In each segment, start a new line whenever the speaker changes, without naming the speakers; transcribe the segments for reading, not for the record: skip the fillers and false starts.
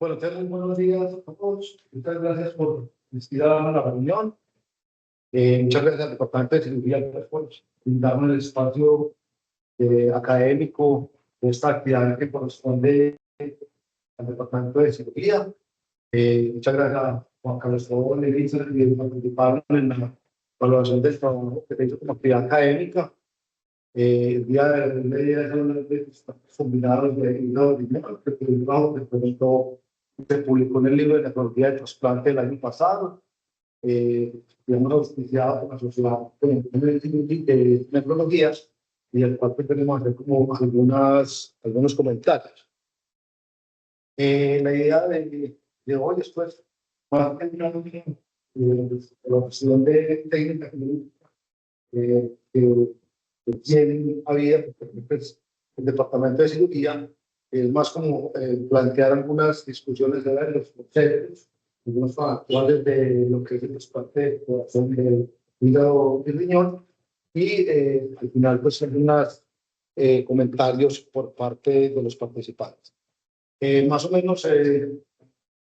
Bueno, entonces, muy buenos días a todos. Muchas gracias por asistir a la reunión. Muchas gracias al Departamento de Cirugía por brindarme el espacio académico de esta actividad que corresponde al Departamento de Cirugía. Muchas gracias a Juan Carlos Tobón y por participar en la evaluación del trabajo que se hizo como actividad académica. El día de hablar de los combinados de hígado riñón, que fue un trabajo que se publicó en el libro de nefrología de trasplante el año pasado. Hemos auspiciado con la Sociedad de Nefrología y el cual tenemos hacer como algunos comentarios. La idea de hoy es pues más que nada la opción de técnica que tienen abierto, pues, el Departamento de Cirugía, es más como plantear algunas discusiones de los conceptos, algunos actuales de lo que es el trasplante de corazón del hígado y riñón, y al final, pues, algunos comentarios por parte de los participantes. Más o menos,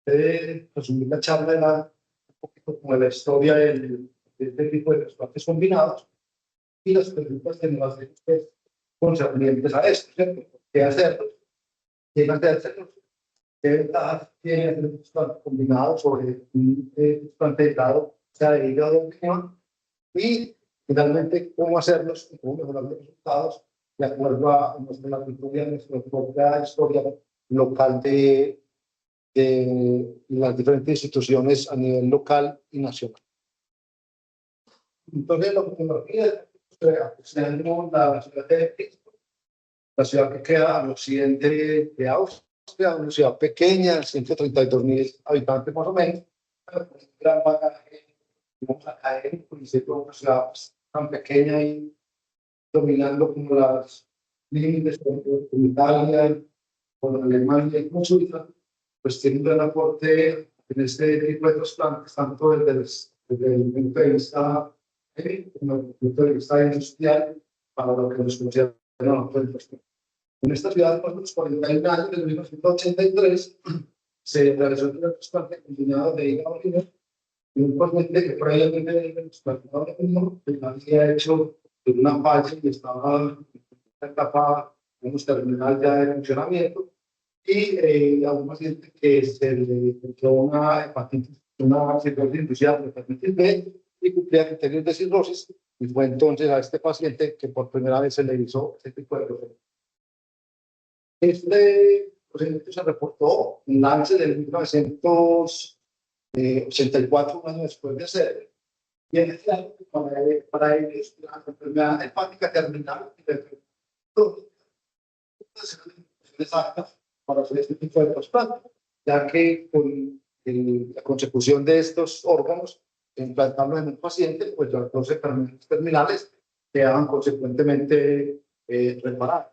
resumir la charla era un poquito como la historia de este tipo de trasplantes combinados y las preguntas que nos hacen concernientes a esto, ¿cierto? ¿Qué hacerlos? ¿Quién hacerlos? ¿Qué ventajas tiene hacer un trasplante combinado sobre un trasplante de hígado, sea de hígado o riñón? Y finalmente, ¿cómo hacerlos y cómo mejorar los resultados de acuerdo a nuestra cultura y nuestra propia historia local de las diferentes instituciones a nivel local y nacional? Entonces, la tecnología tenemos la ciudad de Pittsburgh, la ciudad que queda al occidente de Austria, una ciudad pequeña, 132.000 habitantes más o menos, pero con un gran bagaje, digamos, académico, y siendo una ciudad tan pequeña y dominando como las límites con Italia, con Alemania y con Suiza, pues tiene un gran aporte en este tipo de trasplantes, tanto desde el punto de vista como el punto de vista industrial, para lo que nos considera el trasplante. En esta ciudad, por los 41 años, en 1983, se realizó el trasplante combinado de hígado y riñón, y un paciente que previamente había trasplantado de riñón, que había hecho una falla y estaba en una etapa terminal ya de funcionamiento, y a un paciente que se le encontró una hepatitis, una cirrosis inducida por hepatitis B, y cumplía criterios de cirrosis, y fue entonces a este paciente que por primera vez se le hizo este tipo de procedimiento. Este procedimiento se reportó en Lancet en 1984, un año después de hacerlo, y en este año, para ellos, la enfermedad hepática terminal y la enfermedad crónica exactas para hacer este tipo de trasplante, ya que con la consecución de estos órganos, implantarlos en un paciente, pues las dos enfermedades terminales quedaban consecuentemente reparadas.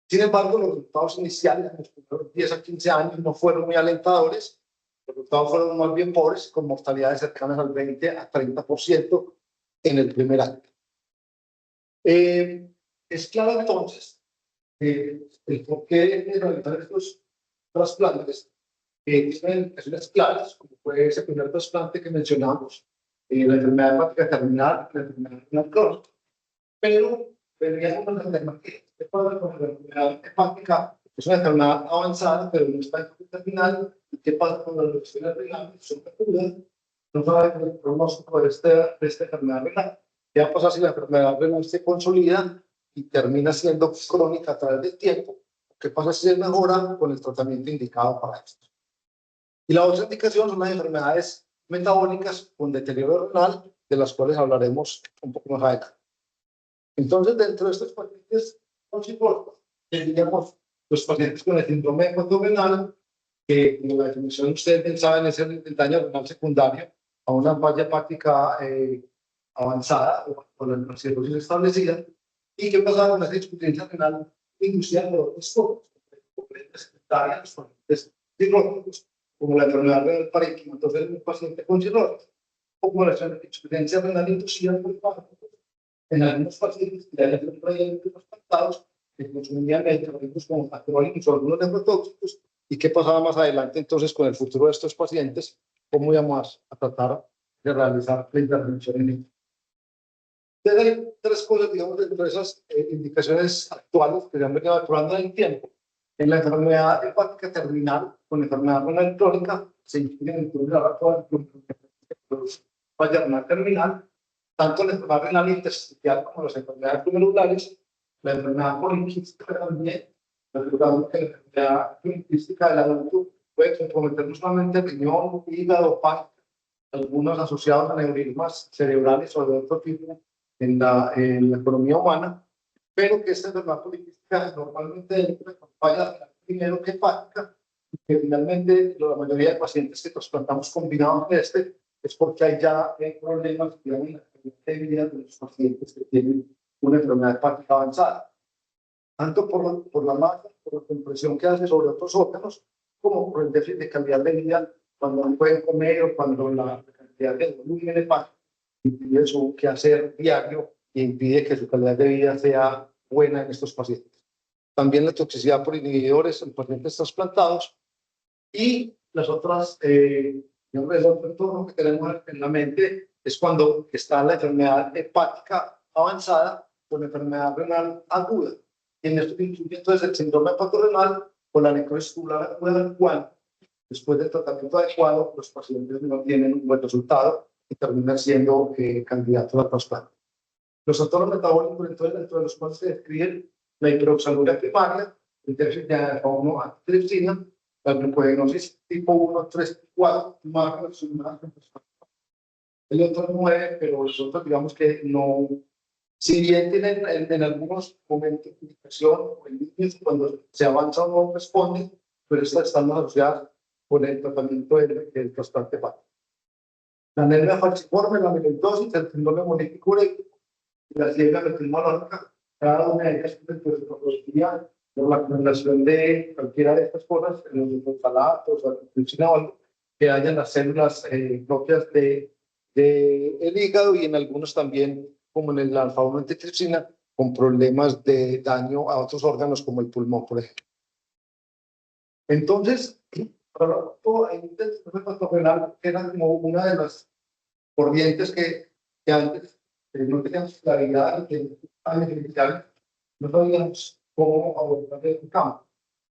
Sin embargo, los resultados iniciales en los primeros 10 a 15 años no fueron muy alentadores, los resultados fueron más bien pobres, con mortalidades cercanas al 20 a 30% en el primer año. Es claro entonces el porqué de realizar estos trasplantes tienen implicaciones claras, como fue ese primer trasplante que mencionamos, la enfermedad hepática terminal, la enfermedad renal crónica. Pero veníamos con la alternativa. ¿Qué pasa con la enfermedad hepática? Es una enfermedad avanzada, pero no está en fase terminal. ¿Y qué pasa con las lesiones renales? Son peculiares. No sabemos el pronóstico de esta enfermedad renal. ¿Qué va a pasar si la enfermedad renal se consolida y termina siendo crónica a través del tiempo? ¿Qué pasa si se mejora con el tratamiento indicado para esto? Y la otra indicación son las enfermedades metabólicas con deterioro renal, de las cuales hablaremos un poco más adelante. Entonces, dentro de estos pacientes nos importa, tendríamos los pacientes con el síndrome hepatorenal, que como la definición ustedes bien saben es el daño renal secundario a una falla hepática avanzada o la cirrosis establecida. ¿Y qué pasa con esa insuficiencia renal inducida por otros focos, componentes secundarias, componentes cirróticos, como la enfermedad renal parénquima, entonces un paciente con cirrosis, o como la insuficiencia renal inducida por fármacos en algunos pacientes que ya previamente trasplantados que consumían medicamentos como acrolínicos o algunos neurotóxicos, y qué pasaba más adelante entonces con el futuro de estos pacientes, cómo íbamos a tratar de realizar la intervención en ellos. Hay tres cosas, digamos, dentro de esas indicaciones actuales que se han venido actuando en el tiempo. En la enfermedad hepática terminal, con enfermedad renal crónica, se incluye en el actual falla renal terminal, tanto la enfermedad renal intersticial como las enfermedades glomerulares, la enfermedad poliquística también, recordando que la enfermedad poliquística del adulto puede comprometer no solamente el riñón, hígado, páncreas, algunos asociados a neurismas cerebrales o de otro tipo en la economía humana, pero que esta enfermedad poliquística normalmente acompaña primero que hepática, que finalmente la mayoría de pacientes que trasplantamos combinados con este es porque hay ya problemas digamos, en la calidad de vida de los pacientes que tienen una enfermedad hepática avanzada, tanto por la masa, por la compresión que hace sobre otros órganos, como por el déficit de calidad de vida cuando no pueden comer o cuando la cantidad de volumen hepático impide su quehacer diario e impide que su calidad de vida sea buena en estos pacientes. También la toxicidad por inhibidores en pacientes trasplantados y las otras, digamos, el otro entorno que tenemos en la mente es cuando está la enfermedad hepática avanzada o la enfermedad renal aguda. Y en esto incluye entonces el síndrome hepatorenal o la necrosis tubular aguda, cual después del tratamiento adecuado los pacientes no tienen un buen resultado y terminan siendo candidatos a trasplante. Los trastornos metabólicos, entonces, dentro de los cuales se describen la hiperoxaluria primaria, el déficit de alfa-1 antitripsina, la glucogenosis tipo 1, 3, 4, más relacionadas con el otro 9, pero los otros, digamos que no, si bien tienen en algunos momentos de indicación o en niños, cuando se avanza no responde, pero estas están más asociadas con el tratamiento del trasplante hepático. La anemia falciforme, la amiloidosis, el síndrome hemolítico urétrico y la ciega retinológica, cada una de ellas podría por la acumulación de cualquiera de estas cosas, en los oxalatos o la o algo, que haya en las células propias del hígado y en algunos también, como en el alfa-1 antitripsina, con problemas de daño a otros órganos como el pulmón, por ejemplo. Entonces, el hepatorenal era como una de las corrientes que antes no teníamos claridad y que no sabíamos cómo abordar el campo.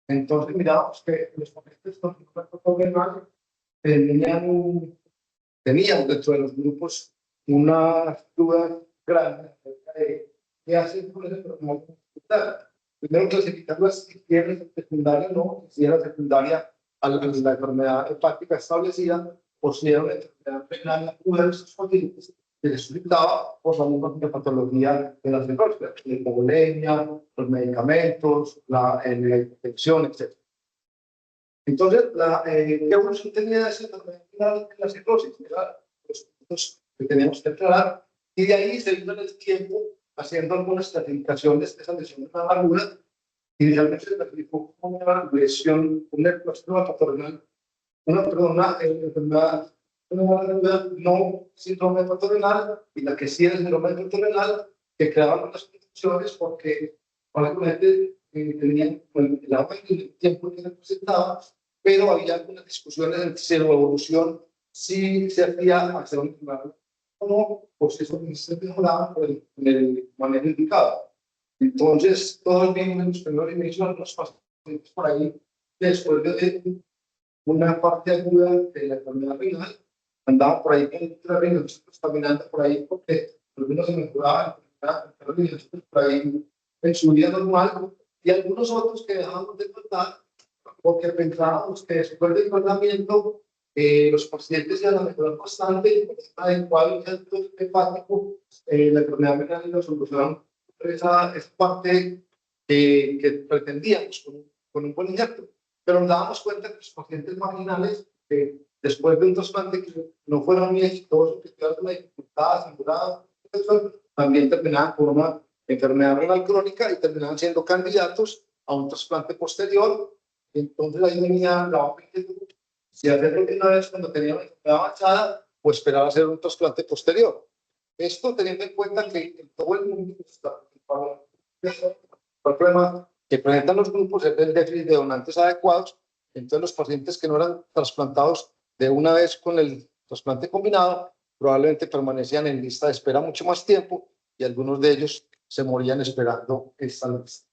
Entonces mirábamos que los pacientes con hepatorenal tenían dentro de los grupos unas dudas grandes de qué hacer con ese problema hospital. Primero clasificarlas si era secundaria o no, si era secundaria a la enfermedad hepática establecida o si era una enfermedad renal aguda de esos pacientes que les resultaba por la misma patología de la cirrosis, la hipovolemia, los medicamentos, la infección, etc. Entonces, ¿qué evolución tenía esa enfermedad renal en la cirrosis? Era los puntos que teníamos que aclarar y de ahí se vino en el tiempo haciendo algunas clasificaciones de esa lesión aguda. Inicialmente se clasificó como una lesión, una enfermedad patológica, una enfermedad no síndrome hepatorenal y la que sí era síndrome hepatorenal, que creaban unas confusiones porque probablemente tenían el agua y el tiempo que se presentaba, pero había algunas discusiones entre si la evolución sí se hacía hacia un enfermedad o no, o si eso se mejoraba con el manejo indicado. Entonces, todos vimos en los primeros inicios los pacientes por ahí, después de una parte aguda de la enfermedad renal, andaba por ahí caminando por ahí porque algunos se mejoraban, por ahí en su vida normal, y algunos otros que dejamos de tratar porque pensábamos que después del tratamiento los pacientes iban a mejorar bastante y con un adecuado centro hepático, la enfermedad renal la solucionaron esa parte que pretendíamos con un buen injerto. Pero nos dábamos cuenta que los pacientes marginales, después de un trasplante que no fueron muy exitosos, que tuvieron una dificultad asegurada, también terminaban con una enfermedad renal crónica y terminaban siendo candidatos a un trasplante posterior. Entonces ahí venía la si hacerlo de una vez cuando tenía una enfermedad avanzada o esperar a hacer un trasplante posterior. Esto teniendo en cuenta que en todo el mundo el problema que presentan los grupos es el déficit de donantes adecuados Entonces, los pacientes que no eran trasplantados de una vez con el trasplante combinado probablemente permanecían en lista de espera mucho más tiempo y algunos de ellos se morían esperando esta lista.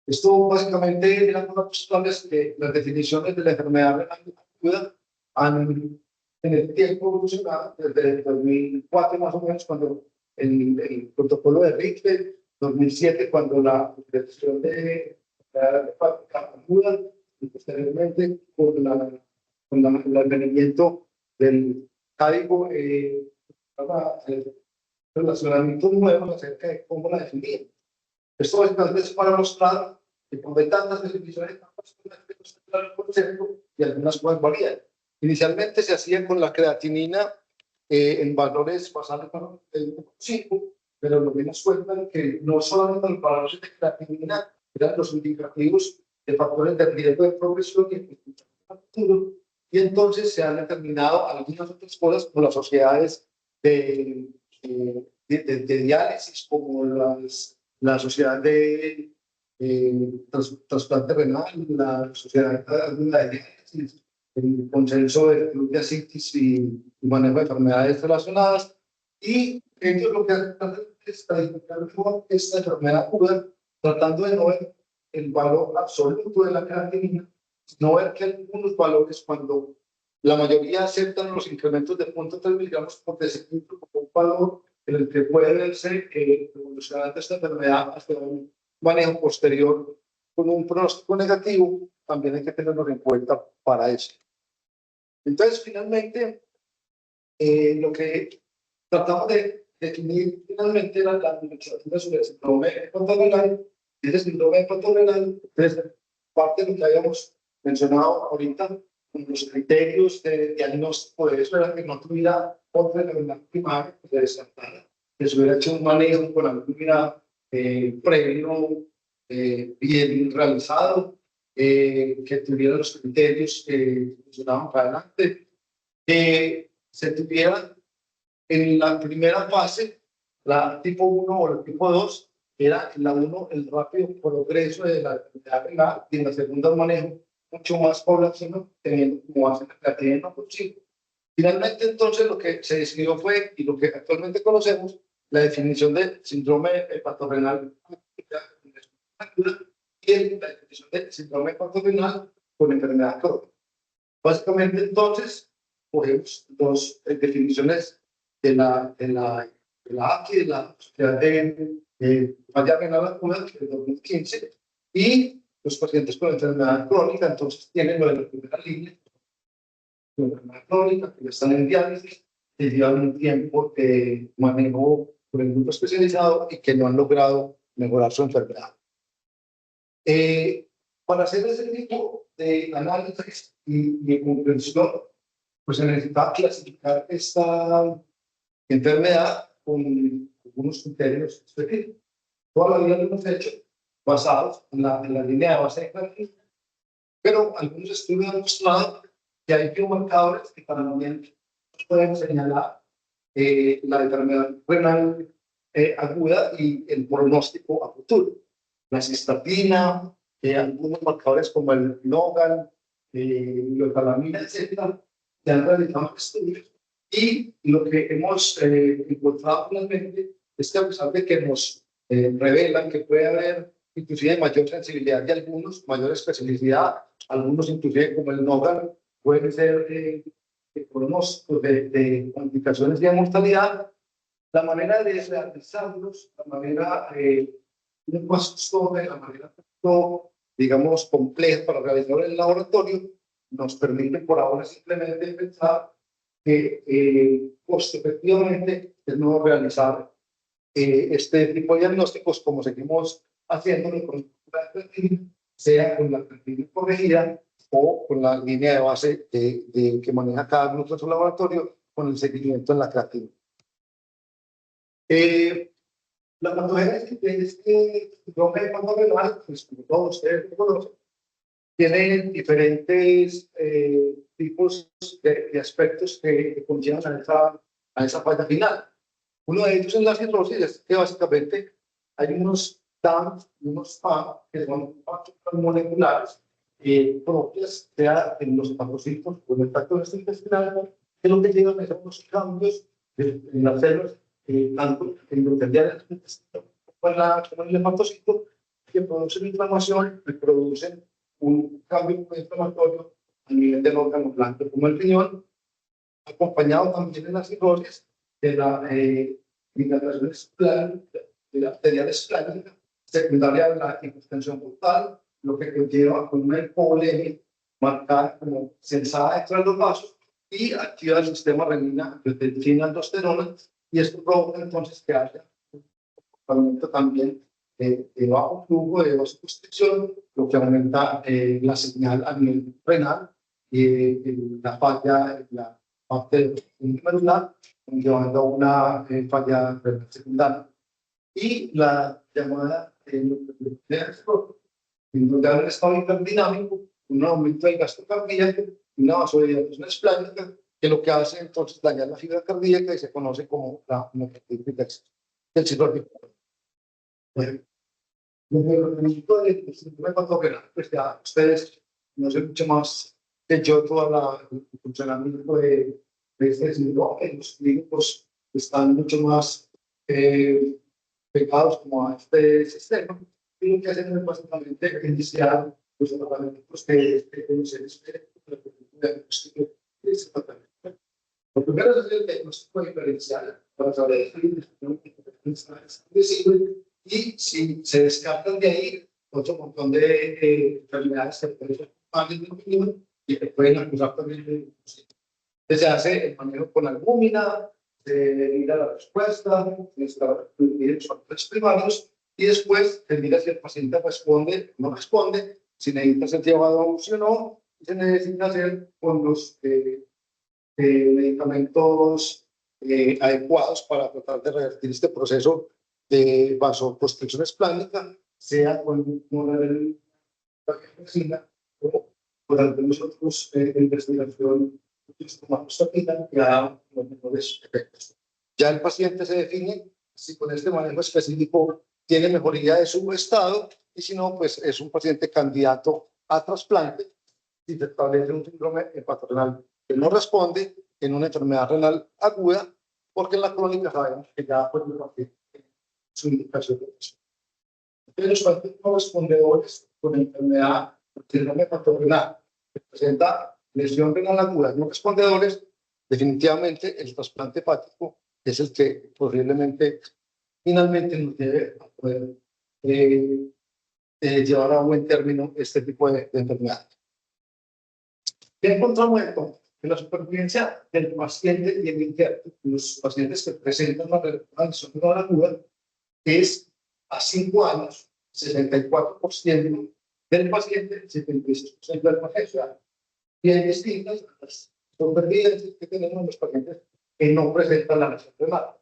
Esto básicamente eran unas cuestiones que las definiciones de la enfermedad renal aguda han en el tiempo evolucionado desde 2004 más o menos, cuando el protocolo de Richter, 2007 cuando la detección de enfermedad hepática aguda y posteriormente con el advenimiento del código relacionamientos nuevos acerca de cómo la definir. Esto básicamente es para mostrar que como hay tantas definiciones, el concepto y algunas cosas varían. Inicialmente se hacía con la creatinina en valores basados en 5, pero nos dimos cuenta que no solamente los valores de creatinina eran los indicativos de factores de riesgo de progresión y entonces se han determinado algunas otras cosas como las sociedades de diálisis, como la sociedad de trasplante renal, la sociedad de diálisis, el consenso de club de asitis y manejo de enfermedades relacionadas, y ellos lo que hacen es identificar esta enfermedad aguda, tratando de no ver el valor absoluto de la creatinina, sino ver que algunos valores, cuando la mayoría aceptan los incrementos de 0.3 miligramos por decilitro como un valor en el que puede verse evolucionando esta enfermedad hasta un manejo posterior con un pronóstico negativo, también hay que tenerlo en cuenta para eso. Entonces, finalmente, lo que tratamos de definir finalmente era la nomenclatura sobre el síndrome hepatorenal. Ese síndrome hepatorenal es parte de lo que habíamos mencionado ahorita, con los criterios de diagnóstico de eso, era que no tuviera otra enfermedad primaria que se descartara, que se hubiera hecho un manejo con alguna previo bien realizado, que tuviera los criterios que funcionaban para adelante, que se tuviera en la primera fase, la tipo 1 o la tipo 2, era en la 1 el rápido progreso de la enfermedad renal y en la segunda el manejo mucho más poblacional, teniendo como base la creatinina por 5. Finalmente, entonces, lo que se decidió fue, y lo que actualmente conocemos, la definición de síndrome hepatorenal y la definición de síndrome hepatorenal con enfermedad crónica. Básicamente, entonces, cogemos dos definiciones de la ACI, de la Sociedad de Falla Renal Aguda, de 2015, y los pacientes con enfermedad crónica, entonces, tienen lo de la primera línea, con enfermedad crónica, que están en diálisis, que llevan un tiempo de manejo por el grupo especializado y que no han logrado mejorar su enfermedad. Para hacer ese tipo de análisis y de comprensión, pues se necesita clasificar esta enfermedad con algunos criterios específicos. Toda la vida lo hemos hecho basados en la línea de base de creatinina, pero algunos estudios han mostrado que hay biomarcadores que también pueden señalar la enfermedad renal aguda y el pronóstico a futuro. La cistatina, algunos marcadores como el Logan, biotalamina, etcétera, se han realizado estudios y lo que hemos encontrado finalmente es que a pesar de que nos revelan que puede haber inclusive mayor sensibilidad de algunos, mayor especificidad, algunos inclusive como el Nogan pueden ser pronósticos de complicaciones de mortalidad, la manera de realizarlos, la manera un paso de la manera digamos compleja para realizar en el laboratorio, nos permite por ahora simplemente pensar que coste efectivamente es no realizar este tipo de diagnósticos como seguimos haciéndolo con la creatinina, sea con la creatinina corregida o con la línea de base que maneja cada grupo de su laboratorio con el seguimiento en la creatinina. La patogénesis de este síndrome hepatorenal, pues como todos ustedes lo conocen, tiene diferentes tipos de aspectos que conllevan a esa falla final. Uno de ellos es la cirrosis, es que básicamente hay unos TAM y unos PAM, que son factores moleculares, propias, sea en los hepatocitos o en el tracto gastrointestinal, que lo que llevan a unos cambios en las células, tanto endoteliales como en el hepatocito, que producen inflamación y producen un cambio inflamatorio a nivel del órgano blanco como el riñón, acompañado también en la cirrosis de la dilatación de la arteria esplánica, secundaria de la hipertensión portal, lo que conlleva una hipovolemia marcada como sensada entre los vasos y activa el sistema renina, angiotensina, aldosterona, y esto provoca entonces que haya un comportamiento también de bajo flujo, de vasoconstricción, lo que aumenta la señal a nivel renal, la falla en la parte medular, llevando a una falla renal secundaria. Y la llamada en donde hay un estado hiperdinámico, un aumento del gasto cardíaco, una vasodilatación esplánica, que lo que hace entonces dañar la fibra cardíaca y se conoce como la hemocardiosis del cirrótico. Bueno, el síndrome hepatorenal, pues ya ustedes no sé mucho más que yo todo el funcionamiento de este síndrome. Los clínicos están mucho más pegados como a este sistema, y lo que hacen es básicamente iniciar los tratamientos que conocemos lo primero es hacer el diagnóstico diferencial para saber si es y si se descartan de ahí otro montón de enfermedades que pueden y que pueden acusar también de se hace el manejo con albúmina, se mira la respuesta, se miden los factores primarios y después se mira si el paciente responde o no responde, si necesita ser llevado a UCI o no, y se necesita hacer con los medicamentos adecuados para tratar de revertir este proceso de vasoconstricción esplánica, sea con noradrenalina o con algunos otros investigación que da los mejores efectos. Ya el paciente se define si con este manejo específico tiene mejoría de su estado y si no, pues es un paciente candidato a trasplante si se establece un síndrome hepatorenal que no responde en una enfermedad renal aguda, porque en la crónica sabemos que ya puede su indicación de eso. Los pacientes no respondedores con enfermedad síndrome hepatorenal que presenta lesión renal aguda no respondedores, definitivamente el trasplante hepático es el que posiblemente finalmente nos debe a poder llevar a buen término este tipo de enfermedades. ¿Qué encontramos entonces? Que la supervivencia del paciente y el interno, los pacientes que presentan una lesión renal aguda, es a 5 años, 64% del paciente, 76% del paciente. Y hay distintas las supervivencias que tenemos en los pacientes que no presentan la lesión renal.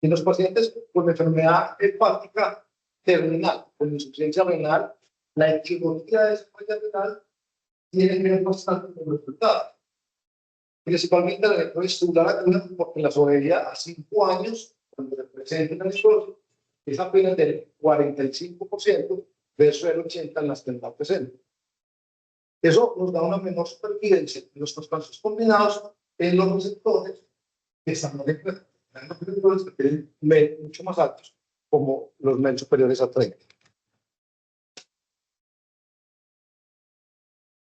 Y los pacientes con enfermedad hepática terminal, con insuficiencia renal, la etiología de esa falla renal tiene que ver bastante con el resultado. Principalmente la electroestular aguda, porque la sobrevida a 5 años, cuando se presenta en el esfuerzo, es apenas del 45% versus el 80% en las que está presente. Eso nos da una menor supervivencia en los trasplantes combinados en los receptores que están que tienen MEL mucho más altos, como los MEL superiores a 30.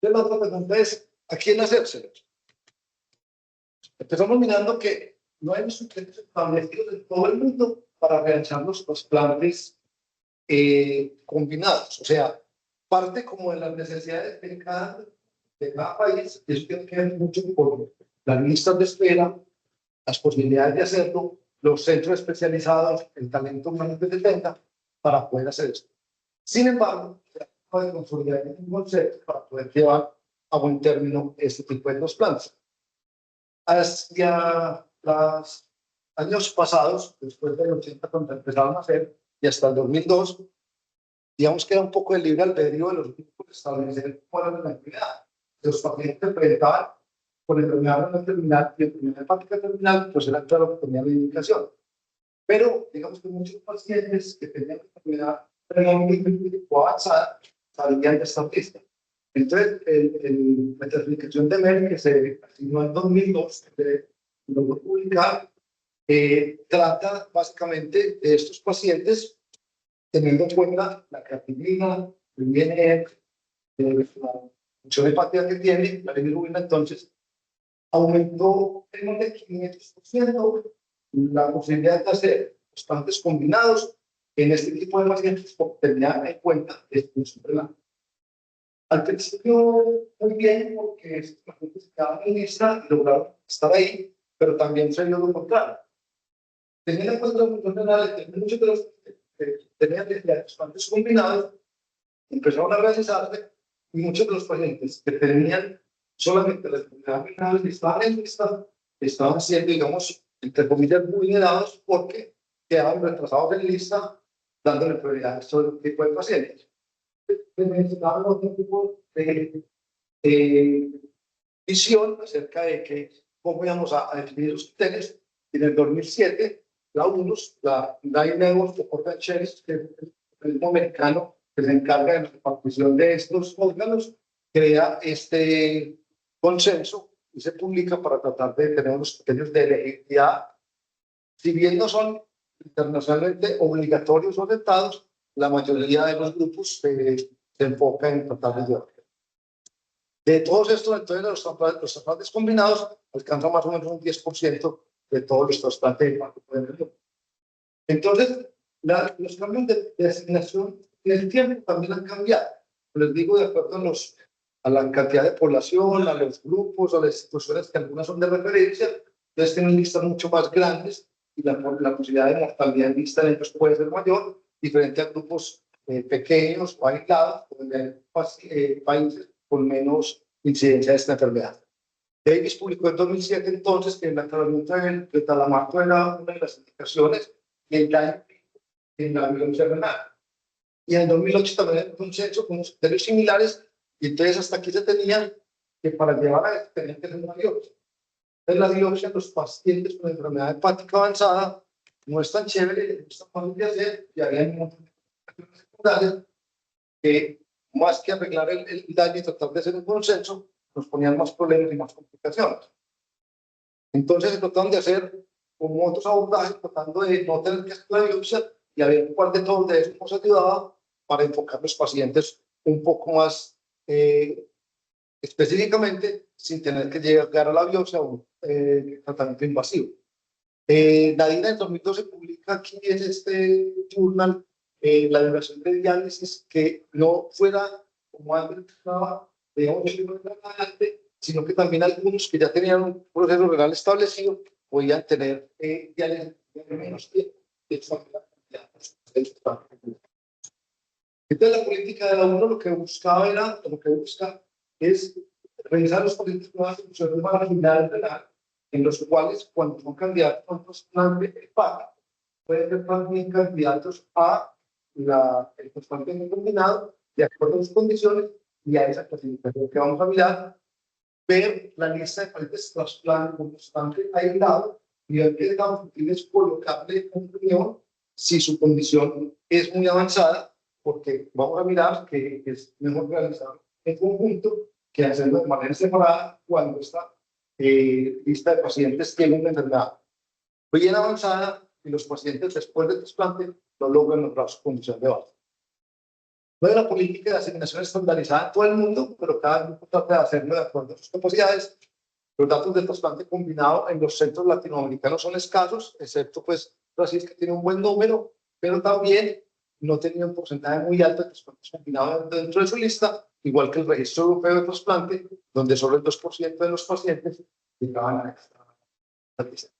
La otra pregunta es, ¿a quién hacérselos? Empezamos mirando que no hay sujetos establecidos en todo el mundo para realizar los trasplantes combinados. O sea, parte como de las necesidades de cada país, eso tiene que ver mucho con las listas de espera, las posibilidades de hacerlo, los centros especializados, el talento humano que se tenga para poder hacer esto. Sin embargo, se puede consolidar un concepto para poder llevar a buen término este tipo de trasplantes. Hacia los años pasados, después del 80, cuando empezaron a hacer, y hasta el 2002, digamos que era un poco de libre albedrío de los grupos establecer cuál era la enfermedad. Los pacientes enfrentaban con enfermedad renal terminal y enfermedad hepática terminal, pues era claro que tenía la indicación. Pero digamos que muchos pacientes que tenían enfermedad renal avanzada salían de esta lista. Entonces, la clasificación de Merck, que se asignó en 2002, que logró publicar, trata básicamente de estos pacientes teniendo en cuenta la creatinina, el INR, la función hepática que tiene, la bilirrubina. Entonces, aumentó en más de 500% la posibilidad de hacer trasplantes combinados en este tipo de pacientes porque tenía en cuenta este función renal. Al principio, muy bien, porque estos pacientes se quedaban en lista y lograron estar ahí, pero también se vio lo contrario. Teniendo en cuenta la función renal, muchos de los que tenían trasplantes combinados empezaron a realizarse y muchos de los pacientes que tenían solamente las enfermedades renales que estaban en lista estaban siendo, digamos, entre comillas, vulnerados porque quedaban retrasados en lista, dándole prioridad a este tipo de pacientes. Necesitaban otro tipo de visión acerca de que cómo íbamos a definir los criterios. En el 2007, la UNOS, la United Network of Organ Sharing, que es el organismo americano que se encarga de la repartición de estos órganos, crea este consenso y se publica para tratar de tener unos criterios de elegibilidad. Si bien no son internacionalmente obligatorios o aceptados, la mayoría de los grupos se enfoca en tratar de llevar. De todos estos, entonces, los trasplantes combinados alcanzan más o menos un 10% de todos los trasplantes de hepático. Entonces, los cambios de asignación en el tiempo también han cambiado. Les digo, de acuerdo a la cantidad de población, a los grupos, a las instituciones que algunas son de referencia, entonces tienen listas mucho más grandes y la posibilidad de mortalidad en lista de ellos puede ser mayor, diferente a grupos pequeños o aislados, donde hay países con menos incidencia de esta enfermedad. Davis publicó en 2007 entonces que el tratamiento del talamarto era una de las indicaciones y el daño en la violencia renal. Y en 2008 también un censo con unos criterios similares, y entonces hasta aquí se tenía que para llevar a esto tenían que hacer una biopsia. Entonces la biopsia en los pacientes con enfermedad hepática avanzada no es tan chévere, no es tan fácil de hacer, y había un montón de complicaciones secundarias que más que arreglar el daño y tratar de hacer un consenso, nos ponían más problemas y más complicaciones. Entonces se trataron de hacer como otros abordajes, tratando de no tener que hacer la biopsia y a ver cuál de todos de estos nos ayudaba para enfocar los pacientes un poco más específicamente, sin tener que llegar a la biopsia o un tratamiento invasivo. Nadine en 2012 publica aquí en este journal la duración de diálisis que no fuera como antes estaba de 8 horas en adelante, sino que también algunos que ya tenían un proceso renal establecido podían tener diálisis de menos tiempo. Entonces la política de la UNO lo que buscaba era, lo que busca es revisar los pacientes con una función marginal renal, en los cuales cuando son candidatos a un trasplante hepático pueden ser también candidatos a el trasplante combinado de acuerdo a sus condiciones y a esa clasificación que vamos a mirar, ver la lista de pacientes trasplantes con trasplante aislado y ver qué tan útil es colocarle un riñón si su condición es muy avanzada, porque vamos a mirar que es mejor realizar en conjunto que hacerlo de manera separada cuando esta lista de pacientes tiene una enfermedad bien avanzada y los pacientes después del trasplante no logran lograr su condición de base. No hay una política de asignación estandarizada en todo el mundo, pero cada grupo trata de hacerlo de acuerdo a sus capacidades. Los datos del trasplante combinado en los centros latinoamericanos son escasos, excepto pues Brasil, que tiene un buen número, pero también no tenía un porcentaje muy alto de trasplantes combinados dentro de su lista, igual que el registro europeo de trasplante, donde solo el 2% de los pacientes llegaban a esta lista.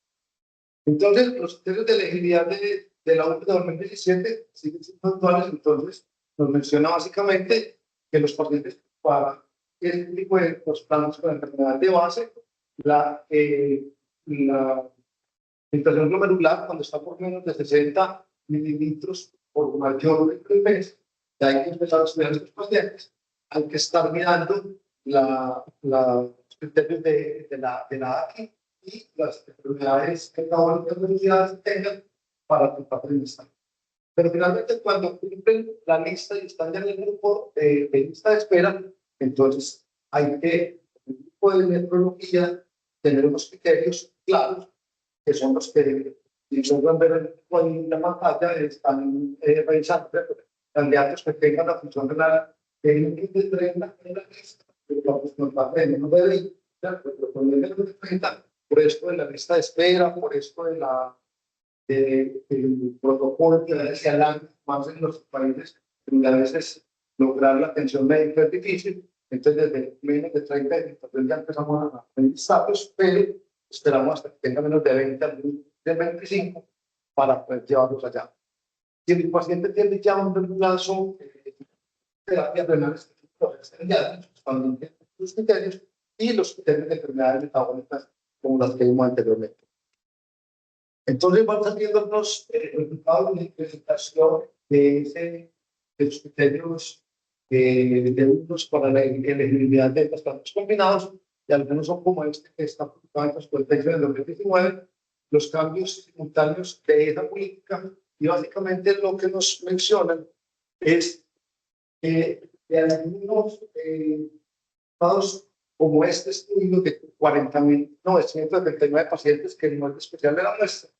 Entonces, los criterios de elegibilidad de la UNO de 2017 siguen siendo actuales. Entonces, nos menciona básicamente que los pacientes para este tipo de trasplantes con enfermedad de base, la filtración glomerular, cuando está por menos de 60 mililitros por mayor de mes, ya hay que empezar a estudiar a estos pacientes. Hay que estar mirando los criterios de la ACI y las enfermedades metabólicas asociadas que tengan para tratar de lista. Pero finalmente, cuando cumplen la lista y están ya en el grupo de lista de espera, Entonces, hay que, en el grupo de nefrología, tener unos criterios claros, que son los que, si se pueden ver en la pantalla, están revisando candidatos que tengan la función renal de menos de 30 en la lista, pero nos va a tener menos de 20, pero con menos de 30, por esto de la lista de espera, por esto de el protocolo que se adelanta más en los países donde a veces lograr la atención médica es difícil. Entonces, desde menos de 30 entonces ya empezamos a revisarlos, pero esperamos hasta que tenga menos de 20, de 25, para poder llevarlos allá. Si el paciente tiene ya un reemplazo, terapias renales, también tienen sus criterios y los criterios de enfermedades metabólicas como las que vimos anteriormente. Entonces van saliendo los resultados de presentación de los criterios de usos para la elegibilidad de trasplantes combinados, y algunos son como este que está publicado en las protecciones de 2019, los cambios simultáneos de esa política, y básicamente lo que nos mencionan es de algunos estados como este estudio de 40.979 pacientes que no es especial de la muestra,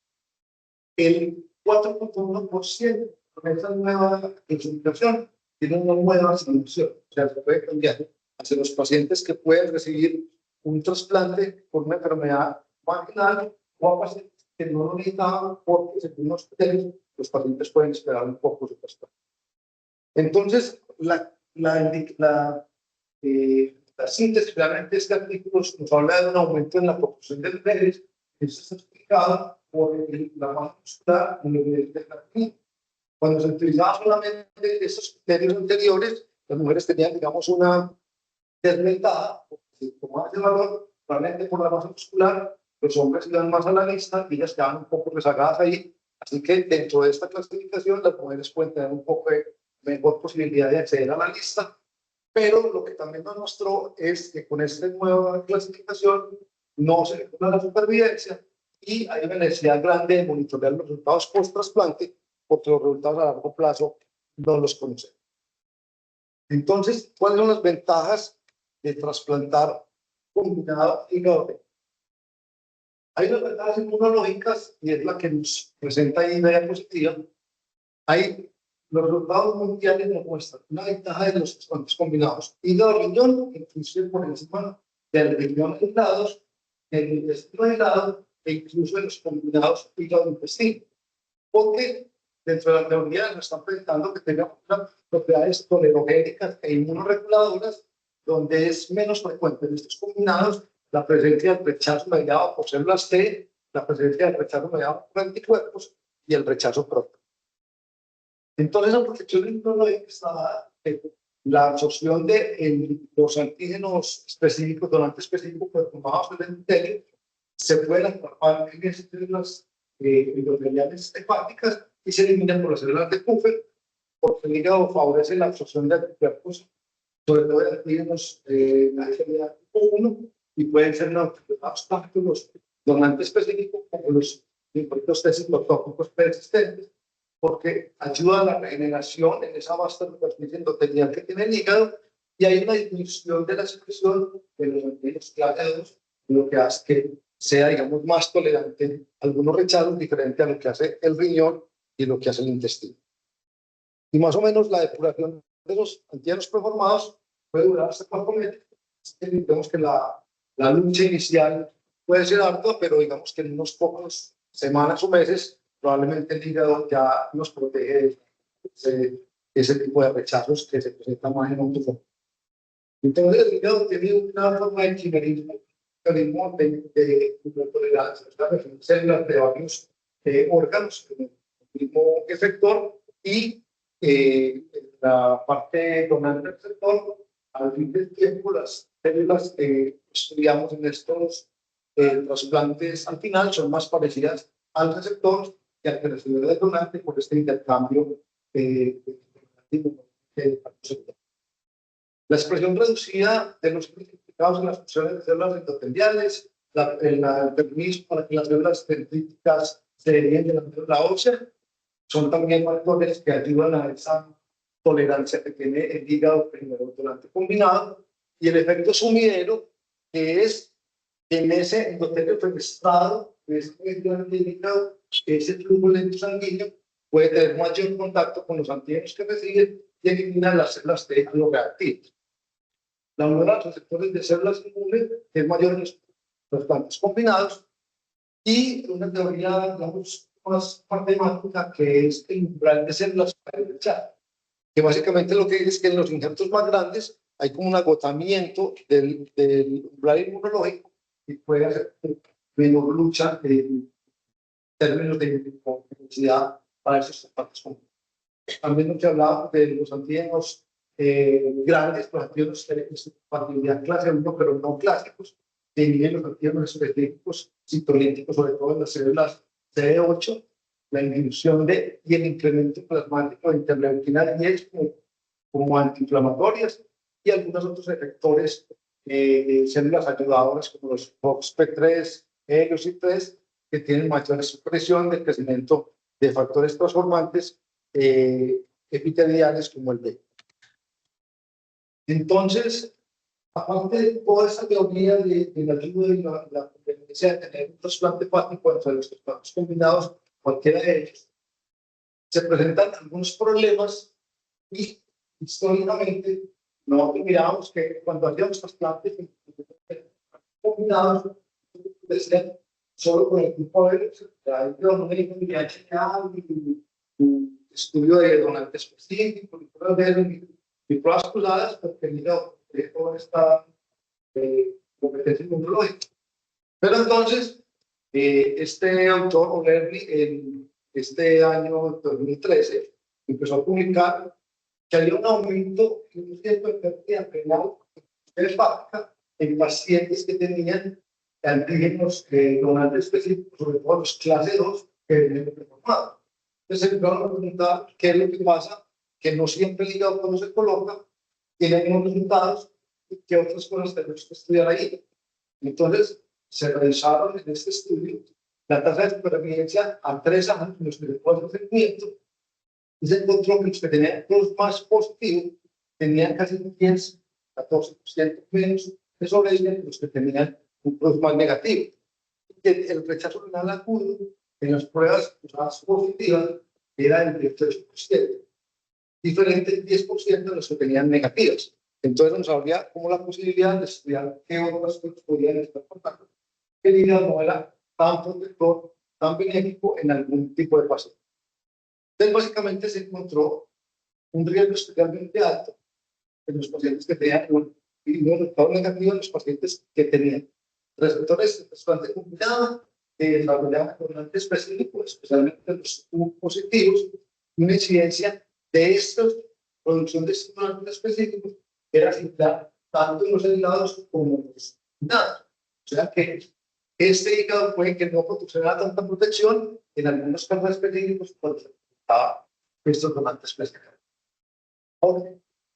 el 4.1% con esa nueva instrumentación tiene una nueva solución. O sea, se puede cambiar hacia los pacientes que pueden recibir un trasplante por una enfermedad marginal o a pacientes que no lo necesitaban porque, según los criterios, los pacientes pueden esperar un poco su trasplante. Entonces, la síntesis realmente este artículo nos habla de un aumento en la proporción de mujeres. Eso está explicado por la masa muscular en el nivel de la clínica. Cuando se utilizaban solamente esos criterios anteriores, las mujeres tenían, digamos, una desventaja, porque si tomaban ese valor, realmente por la masa muscular, los hombres iban más a la lista y ellas quedaban un poco rezagadas ahí. Así que dentro de esta clasificación, las mujeres pueden tener un poco de mejor posibilidad de acceder a la lista. Pero lo que también nos mostró es que con esta nueva clasificación no se recupera la supervivencia y hay una necesidad grande de monitorear los resultados post-trasplante, porque los resultados a largo plazo no los conocemos. Entonces, ¿cuáles son las ventajas de trasplantar combinado hígado? Hay unas ventajas inmunológicas y es la que nos presenta ahí en la diapositiva. Hay los resultados mundiales nos muestran una ventaja de los trasplantes combinados hígado-riñón, inclusive por encima del riñón aislados, del intestino aislado e incluso de los combinados hígado-intestino. Porque dentro de la teoría nos están presentando que tenemos unas propiedades tolerogénicas e inmunoreguladoras, donde es menos frecuente en estos combinados la presencia del rechazo mediado por células T, la presencia del rechazo mediado por anticuerpos y el rechazo propio. Entonces, la protección inmunológica está la absorción de los antígenos específicos, donantes específicos perturbados en el endotelio, se pueden atrapar en esas células endoteliales hepáticas y se eliminan por las células de Puffer, porque el hígado favorece la absorción de anticuerpos, sobre todo de antígenos de tipo 1, y pueden ser neutralizados tanto los donantes específicos como los linfocitos T citotóxicos persistentes, porque ayuda a la regeneración en esa vasta superficie endotelial que tiene el hígado, y hay una disminución de la expresión de los antígenos clase 2, lo que hace que sea, digamos, más tolerante a algunos rechazos, diferente a lo que hace el riñón y lo que hace el intestino. Y más o menos la depuración de los antígenos preformados puede durar hasta 4 meses. Digamos que la lucha inicial puede ser ardua, pero digamos que en unos pocos semanas o meses probablemente el hígado ya nos protege de ese tipo de rechazos que se presentan más en otros. Entonces, el hígado tiene una forma de chimerismo de tolerancia, células de varios órganos, el mismo efector, y la parte donante receptor, al fin del tiempo, las células que estudiamos en estos trasplantes al final son más parecidas al receptor que al que recibe el donante por este intercambio la expresión reducida de los implicados en las funciones de células endoteliales, el permiso para que las células dendríticas se deriven de la médula ósea, son también factores que ayudan a esa tolerancia que tiene el hígado primero donante combinado, y el efecto sumidero, que es en ese endotelio fenestrado, que es indicado, que ese flujo lento sanguíneo puede tener mayor contacto con los antígenos que reciben y eliminar las células T reactivas. La unión a los receptores de células inmunes es mayor en los plantas combinados, y una teoría, digamos, más matemática, que es el umbral de células para el chat, que básicamente lo que dice es que en los injertos más grandes hay como un agotamiento del umbral inmunológico y puede hacer menor lucha en términos de complejidad para esos partes comunes. También nos hablaba de los antígenos grandes, los antígenos de compatibilidad clase 1, pero no clásicos, que inhiben los antígenos específicos citolíticos, sobre todo en las células CD8, la inhibición y el incremento plasmático de interleuquina 10 como antiinflamatorias, y algunos otros efectores de células ayudadoras como los FOXP3, ELOC3, que tienen mayor expresión de crecimiento de factores transformantes epiteliales como el B. Entonces, aparte de toda esa teoría de la ayuda y la conveniencia de tener un trasplante hepático entre los trasplantes combinados, cualquiera de ellos, se presentan algunos problemas, y históricamente nosotros mirábamos que cuando hacíamos trasplantes combinados, decían solo con el grupo de un estudio de donantes específicos, y pruebas cruzadas, porque mira, toda esta competencia inmunológica. Pero entonces, este autor, O'Leary, en este año 2013, empezó a publicar que había un aumento de un cierto de pérdida renal hepática en pacientes que tenían antígenos donantes específicos, sobre todo los clase 2, que venían reformados. Entonces, se empezaron a preguntar qué es lo que pasa, que no siempre el hígado cuando se coloca tiene algunos resultados, y qué otras cosas tenemos que estudiar ahí. Entonces, se realizaron en este estudio la tasa de supervivencia a 3 años en los que después del seguimiento, y se encontró que los que tenían los más positivos tenían casi 10, 14% menos de sobrevivencia que los que tenían un plus más negativo. Y el rechazo renal agudo en las pruebas más positivas era del 18%, diferente del 10% de los que tenían negativas. Entonces nos habría como la posibilidad de estudiar qué otras cosas podrían estar pasando. Que el hígado no era tan protector, tan benéfico en algún tipo de paciente. Entonces básicamente se encontró un riesgo especialmente alto en los pacientes que tenían un resultado negativo, en los pacientes que tenían receptores de trasplante combinado, que desarrollaban donantes específicos, especialmente los positivos, y una incidencia de esta producción de estos donantes específicos era similar tanto en los aislados como en los combinados. O sea que este hígado puede que no proporcionara tanta protección en algunos casos específicos cuando se presentaba estos donantes específicos. Ahora,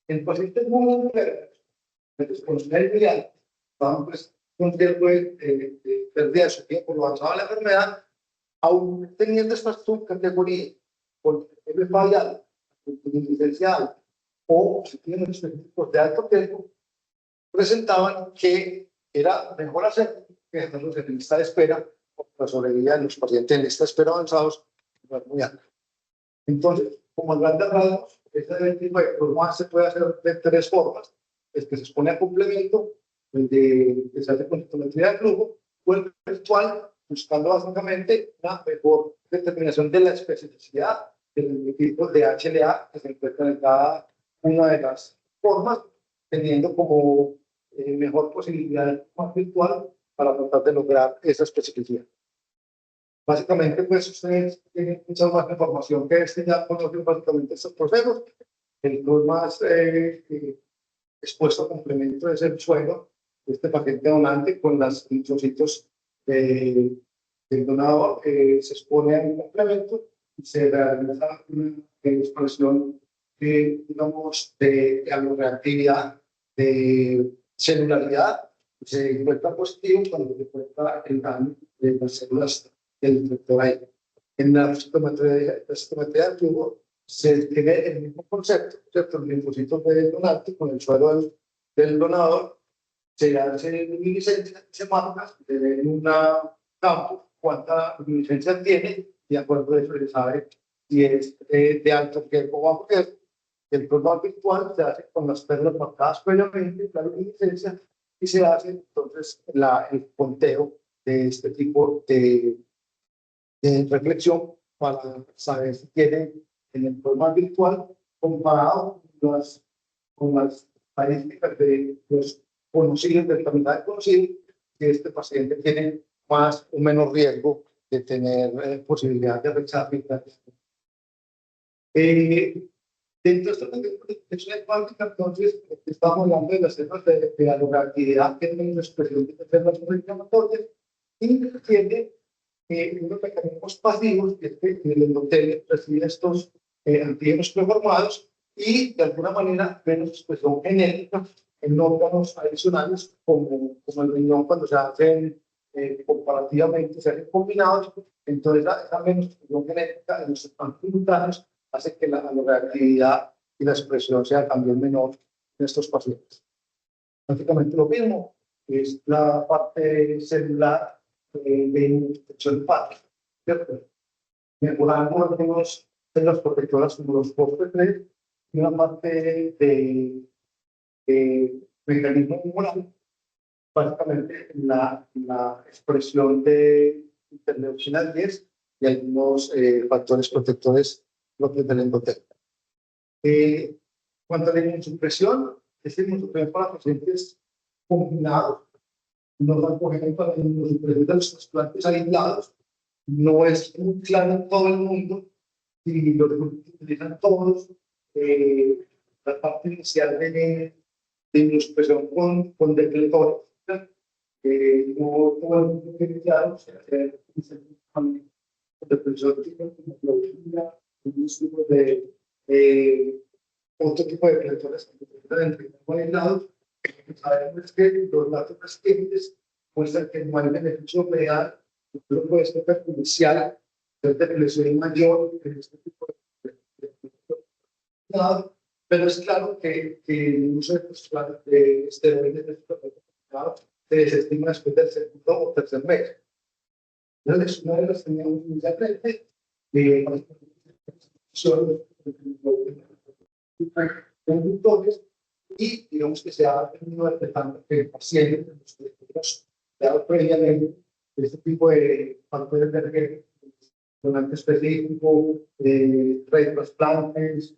en pacientes muy enfermos, con los nervios altos, estaban pues con riesgo de pérdida de su tiempo por lo avanzado de la enfermedad, aún teniendo esta subcategoría con el fallado, con licenciado o si tienen específicos de alto riesgo, presentaban que era mejor hacer que dejarlos en lista de espera, porque la sobrevida de los pacientes en lista de espera avanzados no es muy alta. Entonces, como en grandes rasgos, este tipo de formas se puede hacer de 3 formas: es que se expone a complemento, que se hace con citometría de flujo, o el virtual, buscando básicamente una mejor determinación de la especificidad del tipo de HLA que se encuentra en cada una de las formas, teniendo como mejor posibilidad más virtual para tratar de lograr esa especificidad. Básicamente, pues ustedes tienen mucha más información que ya conocen básicamente estos procesos. El más expuesto a complemento es el suelo de este paciente donante con los linfocitos del donador, se expone a un complemento y se realiza una expresión digamos, de reactividad, de celularidad. Se encuentra positivo cuando se encuentra el daño de las células del receptor ahí. En la citometría de flujo se tiene el mismo concepto, ¿cierto? El linfocito de donante con el suelo del donador, se hace luminiscencia, se marca en un campo cuánta luminiscencia tiene, y de acuerdo a eso se sabe si es de alto riesgo o bajo riesgo. El programa virtual se hace con las perlas marcadas previamente, la luminiscencia, y se hace entonces el conteo de este tipo de reflexión para saber si tiene en el programa virtual comparado con las estadísticas de los conocidos, de la mitad de conocidos, que este paciente tiene más o menos riesgo de tener posibilidad de rechazo. Dentro de esta protección hepática, entonces, estamos hablando de las células de la localidad que tienen una expresión de células inflamatorias y tiene unos mecanismos pasivos, que es que el endotelio recibe estos antígenos preformados y de alguna manera menos expresión genética en órganos adicionales como el riñón cuando se hacen comparativamente, se hacen combinados, entonces esa menos expresión genética en los trasplants hace que la reactividad y la expresión sea también menor en estos pacientes. Prácticamente lo mismo es la parte celular de infección hepática, ¿cierto? Mejorando algunos de las protectoras como los FOSFO3 y una parte de mecanismo inmunal, básicamente la expresión de interleucina 10 y algunos factores protectores propios del endotelio. Cuanto a la inmunosupresión, esta inmunosupresión para pacientes combinados, no van por ejemplo para la inmunosupresión de los trasplantes aislados, no es muy claro en todo el mundo y los utilizan todos la parte inicial de inmunosupresión con depletores. No todo el mundo tiene claro si hacer depresión tipo un tipo de otro tipo de depletores que están aislados. Sabemos que los datos recientes muestran que no hay beneficio real, pero puede ser perjudicial de depresión mayor en este tipo de pero es claro que el uso de esteroides se desestima después del segundo o tercer mes. Entonces, una de las teníamos inicialmente son conductores y digamos que se ha venido detectando que el paciente de los que hemos dado previamente este tipo de factores de riesgo, donante específico, trasplantes,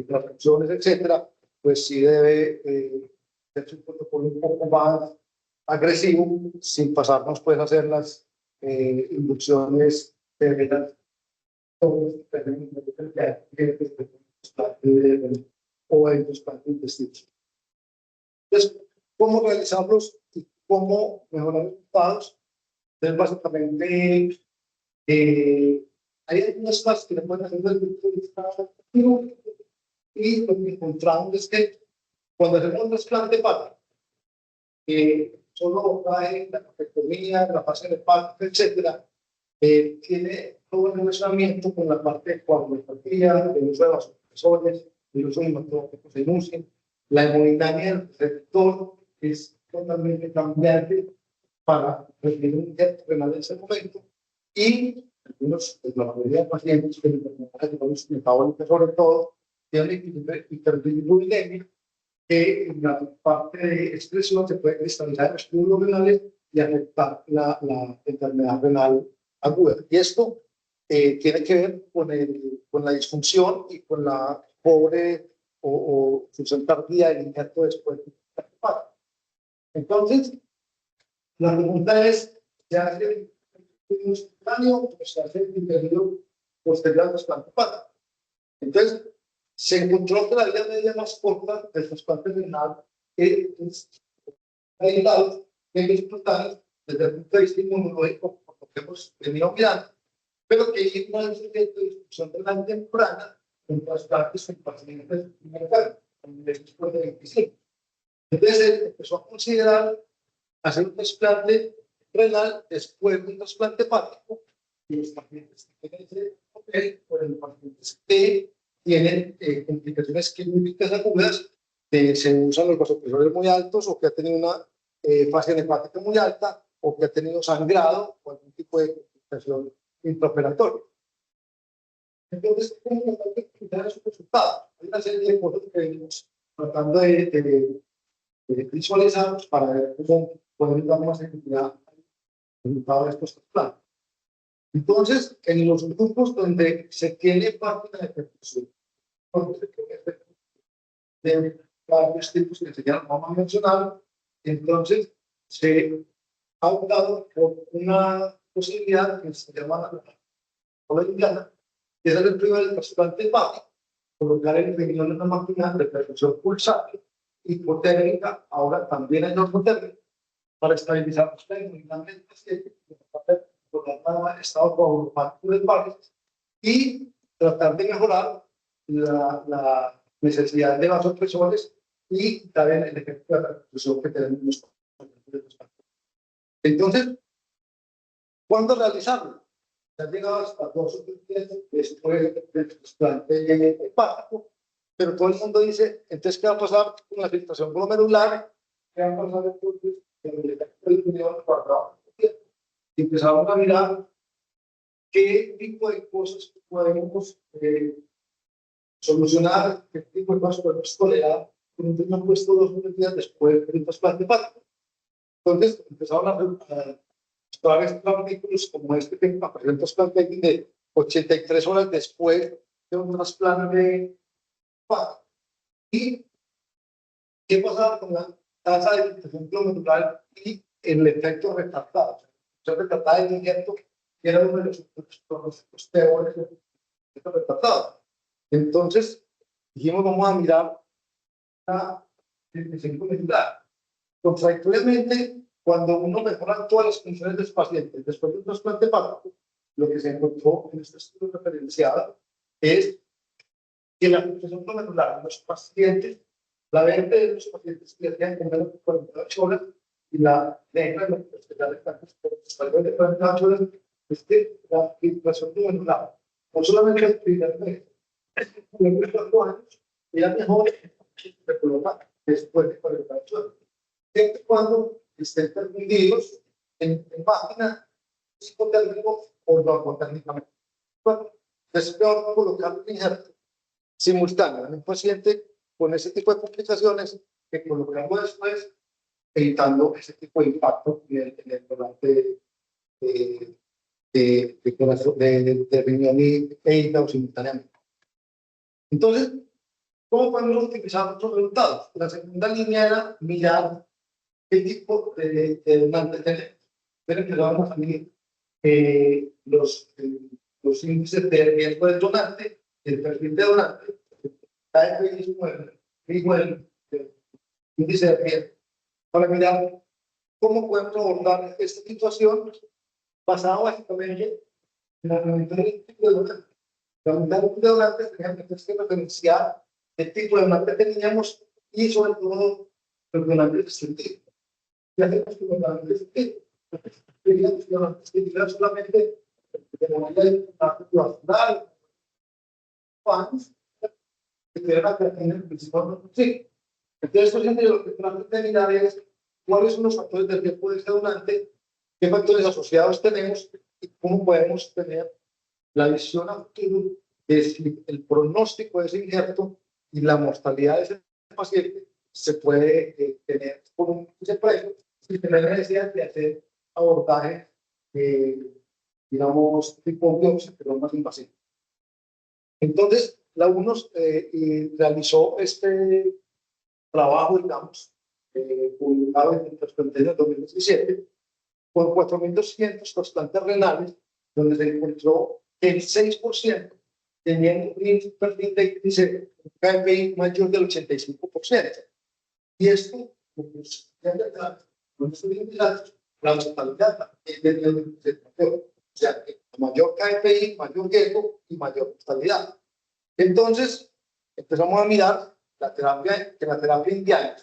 transfusiones, etcétera, pues sí debe ser un protocolo un poco más agresivo, sin pasarnos pues a hacer las inducciones severas o el trasplante de intestinos. Entonces, ¿cómo realizarlos y cómo mejorar los resultados? Entonces, básicamente, hay algunas cosas que le pueden hacer desde el punto de vista activo y lo que encontramos es que cuando hacemos un trasplante hepático, solo cae la capectomía, la fase hepática, etcétera, tiene todo el relacionamiento con la parte de coagulopatía, el uso de vasopresores, el uso de hematológicos de INUSI, la hemodinamia del receptor es totalmente cambiante para recibir un injerto renal en ese momento y algunos, la mayoría de pacientes con enfermedades metabólicas sobre todo, tienen hiperbilirubinemia que en la parte de expresión se puede cristalizar en los túbulos renales y afectar la enfermedad renal aguda. Y esto tiene que ver con la disfunción y con la pobre o función tardía del injerto después de la. Entonces, la pregunta es, ¿se hace un espontáneo o se hace el interior posterior al trasplante hepático? Entonces, se encontró que la vida media más corta del trasplante renal es aislado en los espontáneos desde el punto de vista inmunológico, por lo que hemos venido mirando, pero que hay una efecto de disfunción renal temprana en trasplantes con pacientes enfermos, después de 25. Entonces, él empezó a considerar hacer un trasplante renal después de un trasplante hepático y los pacientes que tienen ese papel o los pacientes que tienen complicaciones quirúrgicas agudas que se usan los vasopresores muy altos o que ha tenido una fase hepática muy alta o que ha tenido sangrado o algún tipo de complicación intraoperatoria. Entonces, ¿cómo tratar de cuidar esos resultados? Hay una serie de cosas que venimos tratando de visualizar para ver cómo podemos dar más efectividad al resultado de estos trasplantes. Entonces, en los grupos donde se tiene parte de perfusión, de varios tipos que se llaman, vamos a mencionar, entonces se ha optado por una posibilidad que se llama la indiana, que es el primer trasplante hepático, colocar el riñón en una máquina de perfusión pulsátil hipotérmica, ahora también hay normotérmica, para estabilizar los pacientes, por estado traumático del pares y tratar de mejorar la necesidad de vasopresores y también el efecto de la perfusión que tenemos. Entonces, ¿cuándo realizarlo? Se ha llegado hasta 2 o 3 días después del trasplante hepático, pero todo el mundo dice, entonces, ¿qué va a pasar con la filtración glomerular? ¿Qué va a pasar entonces con el efecto del riñón guardado? Y empezamos a mirar qué tipo de cosas podemos solucionar, qué tipo de cosas podemos tolerar con un riñón puesto 2 o 3 días después del trasplante hepático. Entonces, empezaron a explorar estos artículos como este que apareció en trasplante de 83 horas después de un trasplante hepático. ¿Y qué pasaba con la tasa de filtración glomerular y el efecto retardado? Se retardaba el injerto, que era uno de los teóricos de efecto retardado. Entonces, dijimos, vamos a mirar la filtración glomerular. Contradictoriamente, cuando uno mejora todas las funciones del paciente después de un trasplante hepático, lo que se encontró en este estudio referenciado es que la filtración glomerular de los pacientes, la verde de los pacientes que hacían con menos de 48 horas y la negra de los pacientes de 48 horas, es que la filtración glomerular, no solamente el primer mes, en los 4 años, era mejor que se coloca después de 48 horas. Siempre cuando estén permitidos en máquina psicotérmico o normotérmicamente. Bueno, es peor colocar un injerto simultáneo en un paciente con ese tipo de complicaciones que colocarlo después, evitando ese tipo de impacto en el donante de riñón e hígado simultáneamente. Entonces, ¿cómo podemos utilizar nuestros resultados? La segunda línea era mirar qué tipo de donante tenemos. Pero empezamos a medir los índices de riesgo del donante, el perfil de donante, cada el índice de riesgo, para mirar cómo podemos abordar esta situación basada básicamente en la prevención del tipo de donante. La unidad de donantes teníamos que referenciar el tipo de donante que teníamos y sobre todo los donantes distintivos. Y hacemos que los donantes distintivos solamente de manera de natural, fans, que te van a tener principalmente. Sí. Entonces, por ejemplo, lo que tenemos que mirar es cuáles son los factores de riesgo de este donante, qué factores asociados tenemos y cómo podemos tener la visión a futuro de si el pronóstico de ese injerto y la mortalidad de ese paciente se puede tener por un precio sin tener necesidad de hacer abordaje, digamos, tipo biopsia, pero más invasivo. Entonces, la UNOS realizó este trabajo, digamos, publicado en el trasplante de 2017, con 4.200 trasplantes renales, donde se encontró que el 6% tenían un perfil de índice KPI mayor del 85%. Y esto, pues, con estos índices, la mortalidad es de mayor. O sea, mayor KPI, mayor riesgo y mayor mortalidad. Entonces, empezamos a mirar la terapia indiana,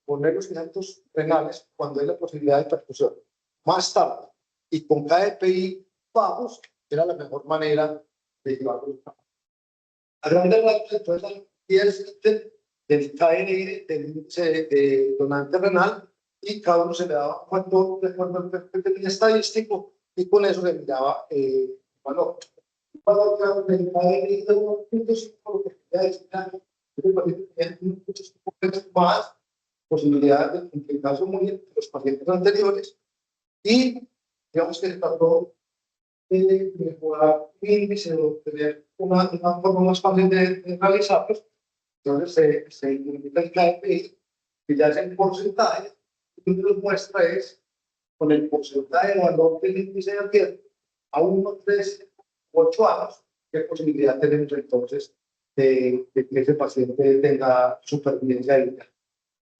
poner los injertos renales cuando hay la posibilidad de perfusión más tarde y con KPI bajos, era la mejor manera de llevarlo a cabo. A grandes rasgos, entonces, y existen del KNI, del índice de donante renal, y cada uno se le daba un factor de acuerdo al perfil estadístico, y con eso se miraba el valor. El valor del KNI de 1.5, lo que quería decir es que el paciente tenía 1.5 más posibilidades de, en el caso muy de los pacientes anteriores, y digamos que se trató de mejorar el índice o tener una forma más fácil de realizarlos. Entonces se limita el KPI, que ya es el porcentaje, y lo que nos muestra es con el porcentaje de valor del índice de riesgo a 1, 3, 8 años, qué posibilidad tenemos entonces de que ese paciente tenga supervivencia aérea.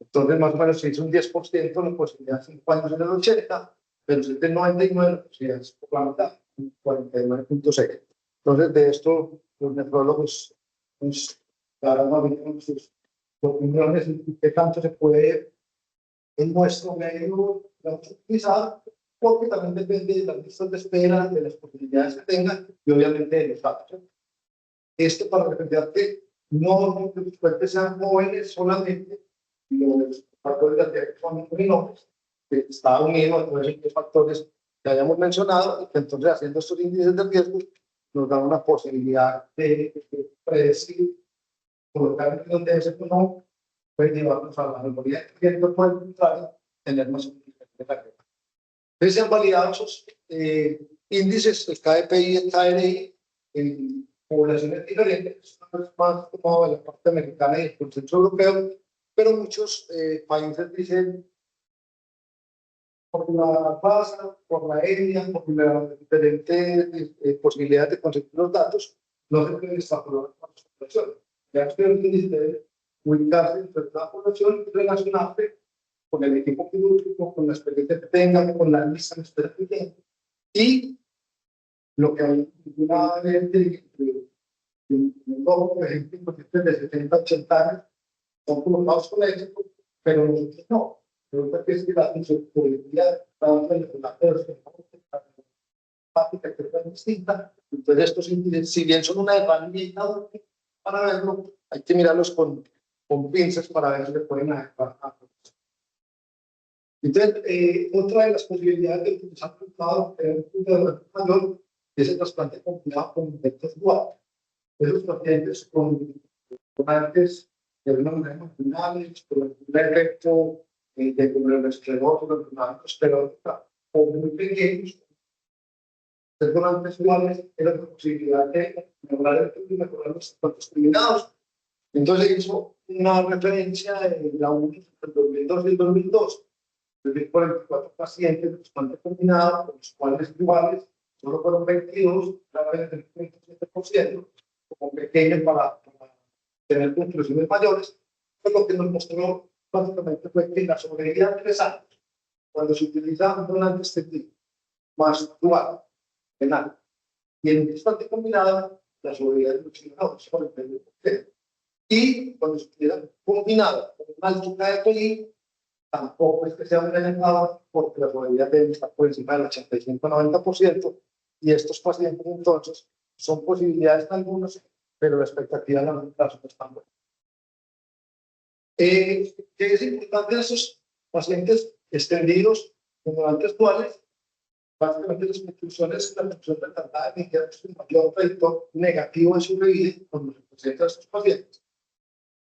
Entonces, más o menos, si es un 10%, la posibilidad de 5 años en el 80, pero si es del 99, la posibilidad es por la mitad, 49.6. Entonces, de esto, los nefrólogos nos darán sus opiniones y qué tanto se puede en nuestro medio utilizar, porque también depende de las listas de espera, de las posibilidades que tengan y obviamente de los datos. Esto para recordar que no los pacientes sean jóvenes solamente, los factores de riesgo son muy menores, que está unido a todos estos factores que hayamos mencionado, y que entonces haciendo estos índices de riesgo nos dan una posibilidad de predecir, colocar en donde ese no puede llevarnos a la memoria del cliente, por el contrario, tener más utilidad de la red. Entonces se han validado esos índices, el KPI y el KNI, en poblaciones diferentes, más tomado de la parte americana y el consenso europeo, pero muchos países dicen por la raza, por la etnia, por las diferentes posibilidades de conseguir los datos, no se puede extrapolar a la población. Ya ustedes deben ubicarse entre la población y relacionarse con el equipo quirúrgico, con la experiencia que tengan, con la lista de espera que tengan. Y lo que hay una vez por ejemplo, pacientes de 70, 80 años son colocados con éxito, pero nosotros no. Resulta que es que la inseguridad tanto en la práctica que es distinta. Entonces, estos índices, si bien son una herramienta para verlo, hay que mirarlos con pinzas para ver si le pueden adecuar. Entonces, otra de las posibilidades de utilizar el punto mayor es el trasplante combinado con infectos duales. Esos pacientes con donantes de una manera marginales, con un efecto de glomerulosclerosis, glomerulosclerótica, o muy pequeños, ser donantes duales era la posibilidad de mejorar el y mejorar los trasplantes combinados. Entonces hizo una referencia en la UNI del 2002 y el 2002. 44 pacientes de trasplante combinado, con los cuales iguales solo fueron 22, la del 27%, como pequeños para tener conclusiones mayores. Pues lo que nos mostró básicamente fue que la sobrevida de 3 años, cuando se utiliza un donante extendido más dual, penal, y en trasplante combinado, la sobrevida es mucho menor, sobre el 20%. Y cuando se utiliza combinado con un alto KPI, tampoco es que sea muy elevado, porque la probabilidad de estar por encima del 85-90%, y estos pacientes entonces son posibilidades en algunos, pero la expectativa en largo plazo no es tan buena. ¿Qué es importante de esos pacientes extendidos con donantes duales? Básicamente las conclusiones de la función retardada de iniciar un mayor predictor negativo de sobrevida cuando se presentan estos pacientes.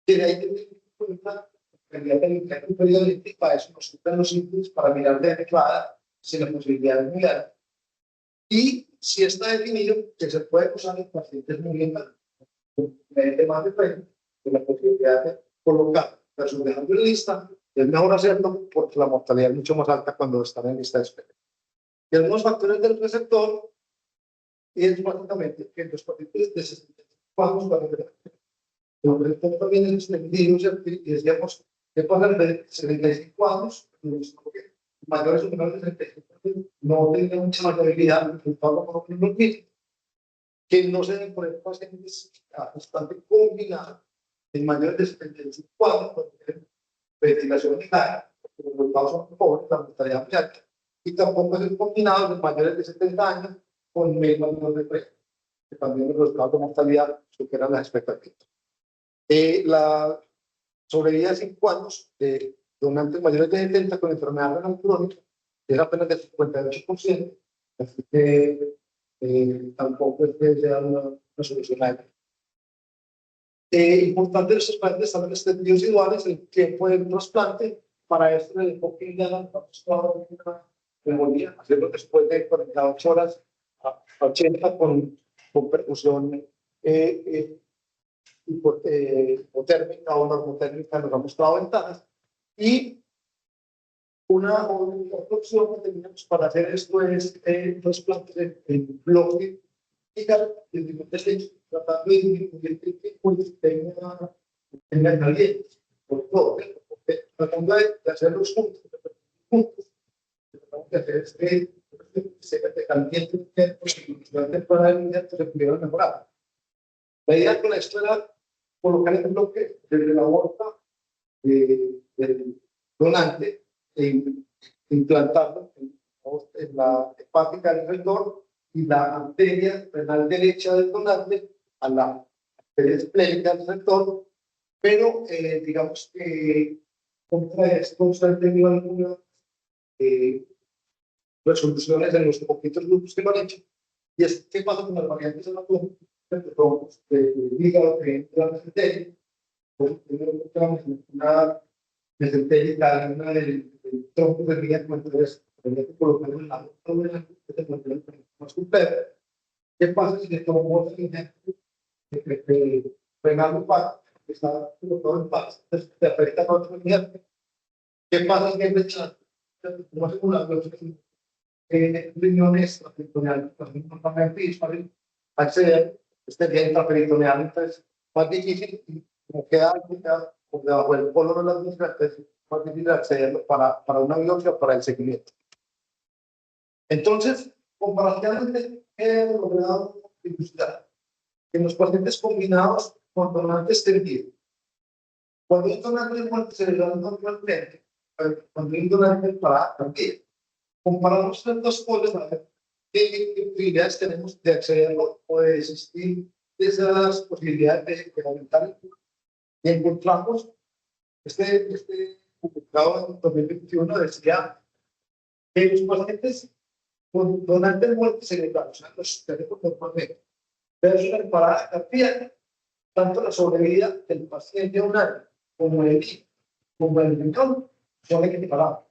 Que de ahí tener en cuenta calidad del interno periódico, y para eso nos sirven los índices para mirar de adecuada si la posibilidad es muy alta. Y si está definido que se puede usar en pacientes muy bien de más de 30, de la posibilidad de colocar personas dejando en lista, es mejor hacerlo porque la mortalidad es mucho más alta cuando están en lista de espera. Y algunos factores del receptor es básicamente que los pacientes de 65 años, los receptores también es extendido, y decíamos, ¿qué pasa de 75 años? Mayores o menores de 75 no tienen mucha mayorabilidad, el resultado no es lo mismo, que no se den por ejemplo pacientes bastante combinados en mayores de 75 años, cuando tienen ventilación unitaria, porque los resultados son pobres, la mortalidad muy alta, y tampoco es combinados en mayores de 70 años con menos de 30, que también los resultados de mortalidad superan las expectativas. sobrevida de 5 años de donantes mayores de 70 con enfermedad renal crónica es apenas del 58%, así que tampoco es que sea una solución a ello. Importante los trasplantes están extendidos iguales el tiempo del trasplante. Para esto el enfoque ya una memoria, hacerlo después de 48 horas a 80 con perfusión hipotérmica o normotérmica, nos ha mostrado ventajas. Y una otra opción que teníamos para hacer esto es trasplantes en bloque tratando de disminuir el tiempo que tenga caliente, por todo, tratando de hacerlos juntos, tratamos de hacer se caliente el tiempo, porque la temporada de invierno se pudiera mejorar. La idea con esto era colocar el bloque desde la aorta del donante e implantarlo en la hepática del rendón y la arteria renal derecha del donante a la arteria esplénica del rector, pero digamos que contra esto se han tenido algunas resoluciones en los poquitos grupos que lo han hecho. Y es qué pasa con las variantes anatómicas de hígado que entra mesenteria, una mesentérica, una del tronco de vía, entonces tendría que colocarlo en la otra más completo. ¿Qué pasa si le tomamos el ejemplo de frenar un pack que está colocado en paz? Entonces te afecta con otro ejemplo. ¿Qué pasa si el rechazo? Como hacemos las riñones peritoneales, para acceder este día intraperitoneal, entonces más difícil, como queda por debajo del polo de las mismas, es más difícil accederlo para una biopsia o para el seguimiento. Entonces, comparativamente, hemos logrado ilustrar que en los pacientes combinados con donantes tendidos, cuando hay donante de muerte cerebral normalmente, cuando hay donante para también, comparamos los dos polos a ver qué posibilidades tenemos de accederlo o de desistir de esas posibilidades de aumentar el público. Y encontramos este publicado en 2021 decía que los pacientes con donantes de muerte cerebral, o sea, los tenemos normalmente, versus la parada cardíaca, tanto la sobrevida del paciente donante como el riñón son equiparados.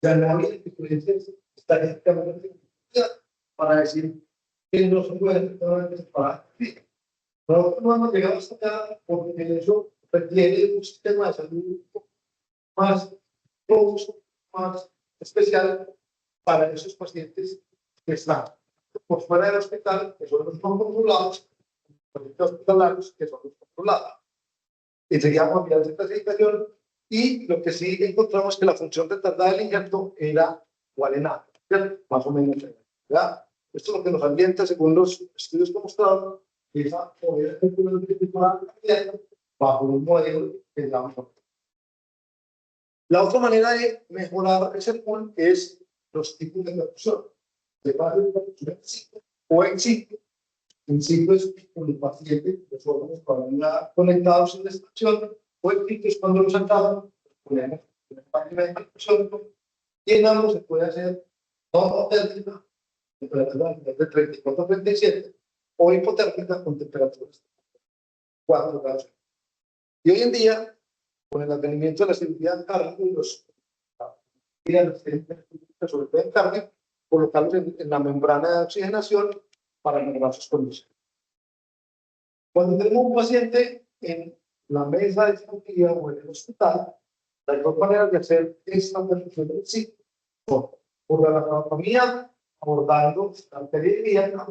Ya no había diferencias estadísticamente para decir que no se puede efectivamente separar. Nosotros no hemos llegado hasta acá porque eso requiere un sistema de salud más robusto, más especial para esos pacientes que están por fuera del hospital, que son los no controlados, los hospitalarios, que son los controlados. Y seguíamos viendo esta clasificación y lo que sí encontramos es que la función retardada del injerto era igual en A, más o menos. ¿Verdad? Esto es lo que nos ambienta según los estudios que mostraron, esa poder bajo un modelo que llamamos. La otra manera de mejorar ese pool es los tipos de perfusión. Se va a hacer perfusión en ciclo o en ciclo. En ciclo es cuando el paciente, los órganos todavía conectados en la estación, o el ciclo es cuando los sacamos, ponemos una máquina de perfusión, y en ambos se puede hacer normotérmica, temperatura de 34 a 37, o hipotérmica con temperaturas de 4 grados. Y hoy en día, con el advenimiento de la cirugía en carne y los sobre todo en carne, colocarlos en la membrana de oxigenación para mejorar sus condiciones. Cuando tenemos un paciente en la mesa de cirugía o en el hospital, las dos maneras de hacer esta perfusión del ciclo son por la anatomía, abordando la arteria ilíaca,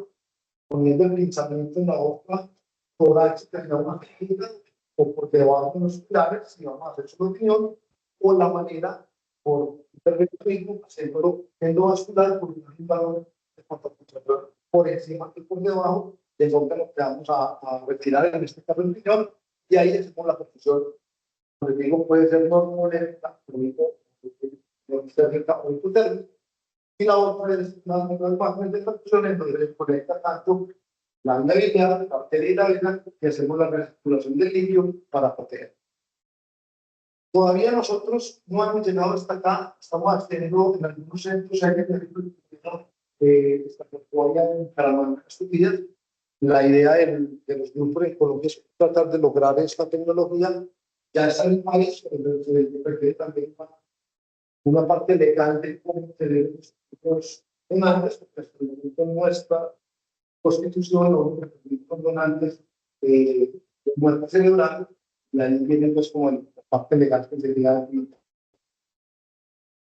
poniendo el pinzamiento en la hoja torácica y una clínica, o por debajo de los pilares, si vamos a hacer su opinión, o la manera por intervencionismo, haciéndolo endovascular, por un valor de contrapunción por encima y por debajo, de donde lo que vamos a retirar en este caso el riñón, y ahí hacemos la perfusión. Como les digo, puede ser normolenta, térmica o hipotérmica, y la otra es las máquinas de perfusión en donde se conecta tanto la vena biliar, la arteria y la vena, y hacemos la recirculación del líquido para proteger. Todavía nosotros no hemos llegado hasta acá, estamos haciendo en algunos centros, todavía en Caramanga, estos días. La idea de los grupos en Colombia es tratar de lograr esta tecnología. Ya está en país, pero se requiere también una parte legal de cómo tener los donantes, porque hasta el momento nuestra constitución no permite los donantes de muerte cerebral. La ley viene pues como la parte legal que sería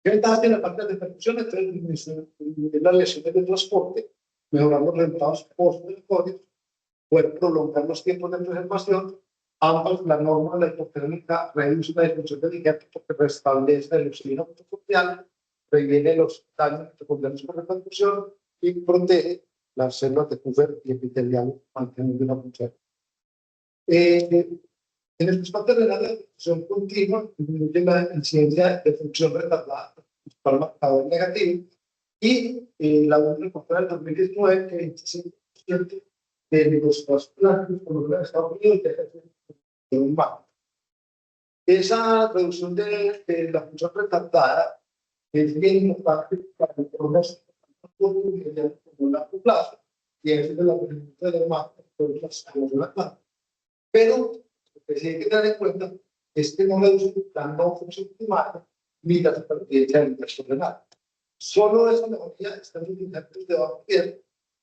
¿qué ventajas tiene la parte de percusión? Entonces, las lesiones de transporte, mejorar los resultados post-meritorios, poder prolongar los tiempos de preservación. Ambas, la norma de la hipotérmica reduce la disfunción del injerto porque restablece el oxígeno social, previene los daños secundarios por repercusión y protege las células de Kupffer y epitelial, manteniendo una función. En el espacio renal, la función continua disminuye la incidencia de función retardada para el marcador negativo y la última reportada del 2019 que 25% de los trasplantes por los Estados Unidos de un bajo. Esa reducción de la función retardada es bien importante para el pronóstico como largo plazo y es de la presencia de los por las cosas. Pero lo que sí hay que tener en cuenta es que no reduce la no función primaria ni la supervivencia del inversión renal. Solo esa mejoría está en los injertos de bajo riesgo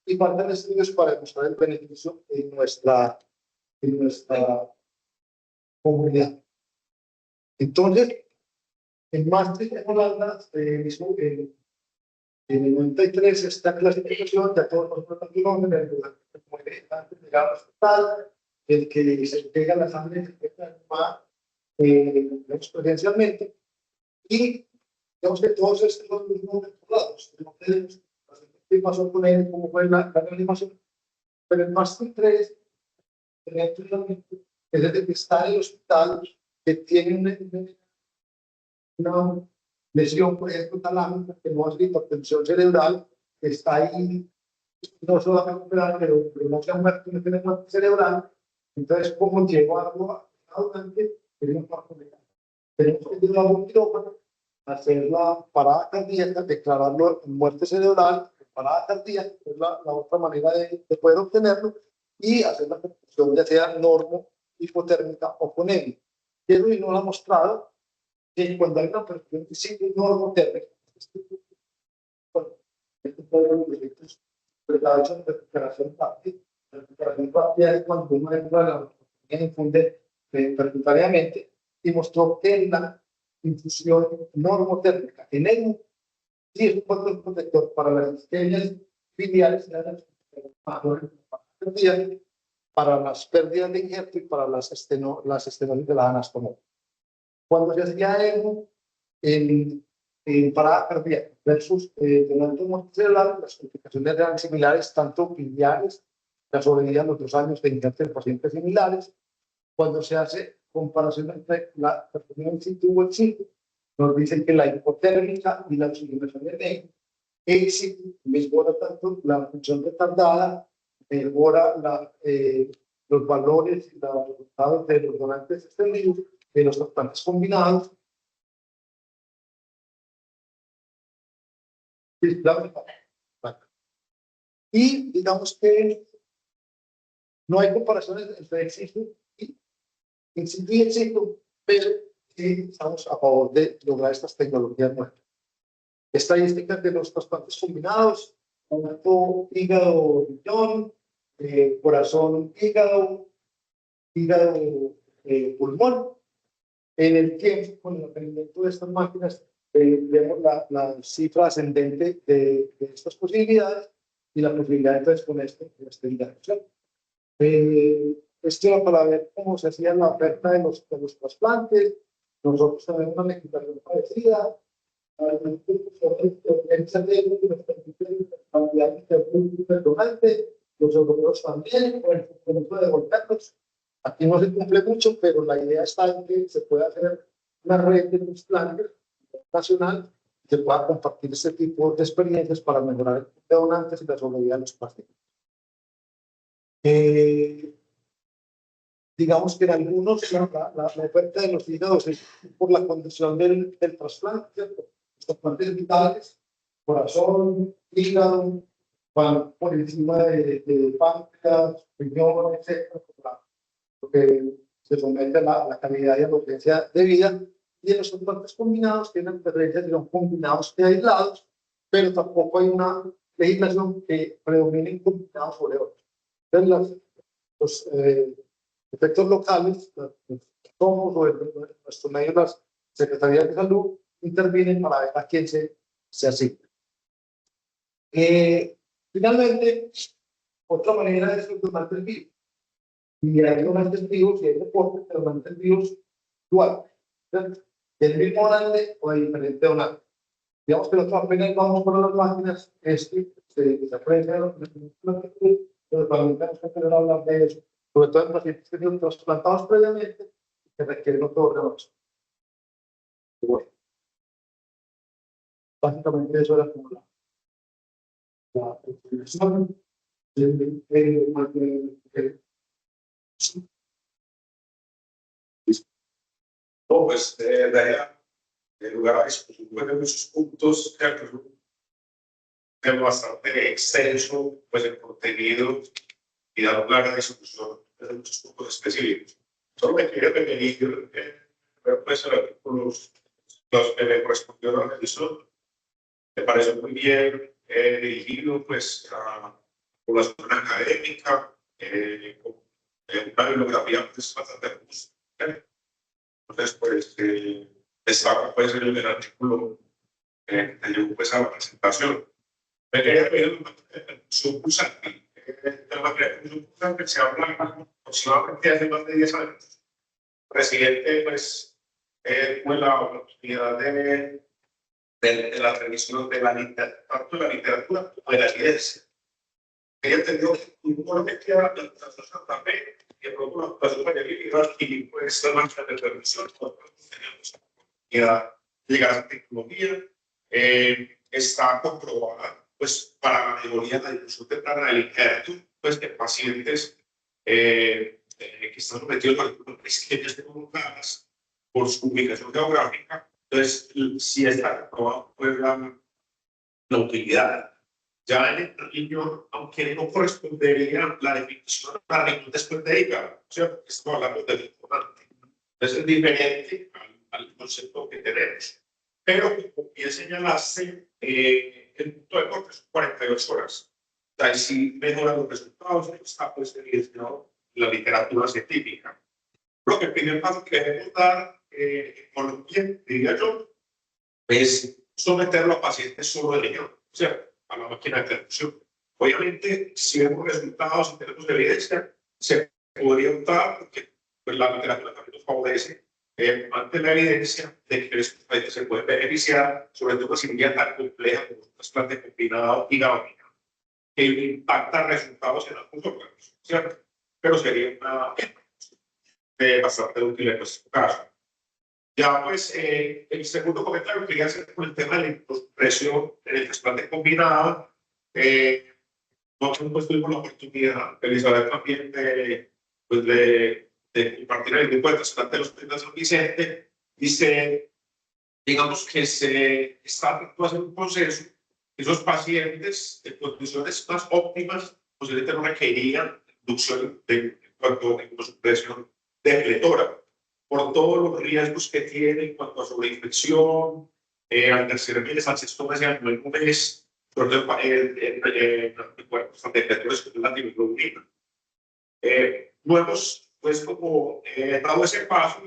y faltan estudios para demostrar el beneficio en nuestra comunidad. Entonces, en Maastricht, en Holanda, en el 93, esta clasificación, ya todos los protocolos en el lugar que se muere antes de llegar al hospital, el que se pega la sangre se pega presencialmente, y digamos que todos estos son los mismos resultados. No tenemos qué pasó con él, cómo fue la reanimación, pero el Maastricht 3, es el que está en el hospital, que tiene una lesión, por ejemplo, talámica, que no es hipertensión cerebral, que está ahí, no se va a recuperar, pero no se ha muerto, no tiene muerte cerebral. Entonces, ¿cómo llegó algo adelante? Tenemos que llevar un quirófano, hacer la parada cardíaca, declararlo en muerte cerebral, parada cardíaca, que es la otra manera de poder obtenerlo, y hacer la perfusión, ya sea normo, hipotérmica o ponémica. Y eso no lo ha mostrado que cuando hay una perfusión que sigue normotérmica, este puede ser los efectos de recuperación rápida. La recuperación rápida es cuando uno entra a la ortopedia infunde percutánеamente y mostró que la infusión normotérmica en el sí es un factor protector para las isquemias filiales, para las pérdidas de injerto y para las estenosis de la anastomía. Cuando se hacía en parada cardíaca versus donante muerte cerebral, las complicaciones eran similares, tanto filiales, la sobrevivían los 2 años de injerto en pacientes similares. Cuando se hace comparación entre la perfusión in situ o ex situ, nos dicen que la hipotérmica y la sublimación de ex situ mejora tanto la función retardada, mejora los valores y los resultados de los donantes extendidos, de los trasplantes combinados. Y digamos que no hay comparaciones entre ex situ y ex situ, pero sí estamos a favor de lograr estas tecnologías nuevas. Estadísticas de los trasplantes combinados, tanto hígado, riñón, corazón, hígado, pulmón. En el tiempo, con el aprendimiento de estas máquinas, vemos la cifra ascendente de estas posibilidades y la posibilidad entonces con esta indicación. Esto era para ver cómo se hacía la oferta de los trasplantes. Nosotros tenemos una legislación parecida. Los europeos también, por el compromiso de devolverlos. Aquí no se cumple mucho, pero la idea está en que se pueda hacer una red de trasplantes nacional que pueda compartir este tipo de experiencias para mejorar el de donantes y la sobrevida de los pacientes. digamos que en algunos la oferta de los hígados es por la condición del trasplante, ¿cierto? Los trasplantes vitales, corazón, hígado, van por encima de páncreas, riñón, etcétera, porque se somete a la calidad y a la urgencia de vida. Y en los trasplantes combinados tienen preferencias, son combinados que aislados, pero tampoco hay una legislación que predomine combinados sobre otros. Entonces, los efectos locales, somos o en nuestro medio las Secretarías de Salud intervienen para ver a quién se asigna. Finalmente, otra manera es donantes vivos. Y hay donantes vivos y hay deportes de donantes vivos dual. El mismo donante o el diferente donante. Digamos que nosotros apenas vamos por las máquinas, se aprecia, pero también tenemos que tener hablar de eso, sobre todo en pacientes que tienen trasplantados previamente y que requieren otro órgano. Bueno, básicamente eso era como la utilización
no, pues de lugar a discusión de muchos puntos, es un tema bastante extenso, pues el contenido y da lugar a discusión de muchos puntos específicos. Solo me quería referir, pues, los que me correspondieron a eso. Me pareció muy bien dirigido, pues, a población académica, con una bibliografía pues, bastante robusta. Entonces, pues, destaco pues, el artículo que llevó pues, a la presentación. Me quería pedir su pulsante. Que se habla aproximadamente hace más de 10 años. El presidente, pues, tuvo la oportunidad de la revisión de la literatura, tanto de la literatura como de la evidencia. Ella entendió que no me queda la situación también, y de pronto la situación para llegar y pues la marcha de permisión, nosotros teníamos la oportunidad de llegar a esa tecnología. Está comprobada pues para la mayoría de la difusión temprana del injerto, pues de pacientes que están sometidos a prescripciones provocadas por su ubicación geográfica. Entonces, si está comprobado pues la utilidad. Ya en el niño, aunque no correspondería la definición para ningún después de hígado, o sea, estamos hablando del importante. Entonces, es diferente al concepto que tenemos. Pero, como bien señalaste, el punto de corte son 48 horas. O sea, si mejoran los resultados, está pues evidenciado en la literatura científica. Lo que primer paso que debemos dar, con lo que diría yo, es someterlo a pacientes solo de riñón, o sea, a la máquina de transfusión. Obviamente, si vemos resultados y tenemos evidencia, se podría optar, porque pues, la literatura también nos favorece, ante la evidencia de que los pacientes se pueden beneficiar, sobre todo una cirugía tan compleja como un trasplante combinado hígado, que impacta resultados en algunos órganos, ¿cierto? Pero sería una bastante útil en nuestro caso. Ya, pues, el segundo comentario quería hacer con el tema de la impresión en el trasplante combinado. Nosotros pues, tuvimos la oportunidad, Elizabeth también, pues, de compartir el grupo de trasplante de los hospitales de San Vicente, y digamos que se está haciendo un proceso. Esos pacientes en condiciones más óptimas posiblemente no requerían inducción en cuanto a inmunosupresión de pletora, por todos los riesgos que tiene en cuanto a sobreinfección, al tercer mes, al sexto mes y al nuevo mes, sobre todo en anticuerpos antidetectores como la tiroglobulina. No hemos, pues, como dado ese paso,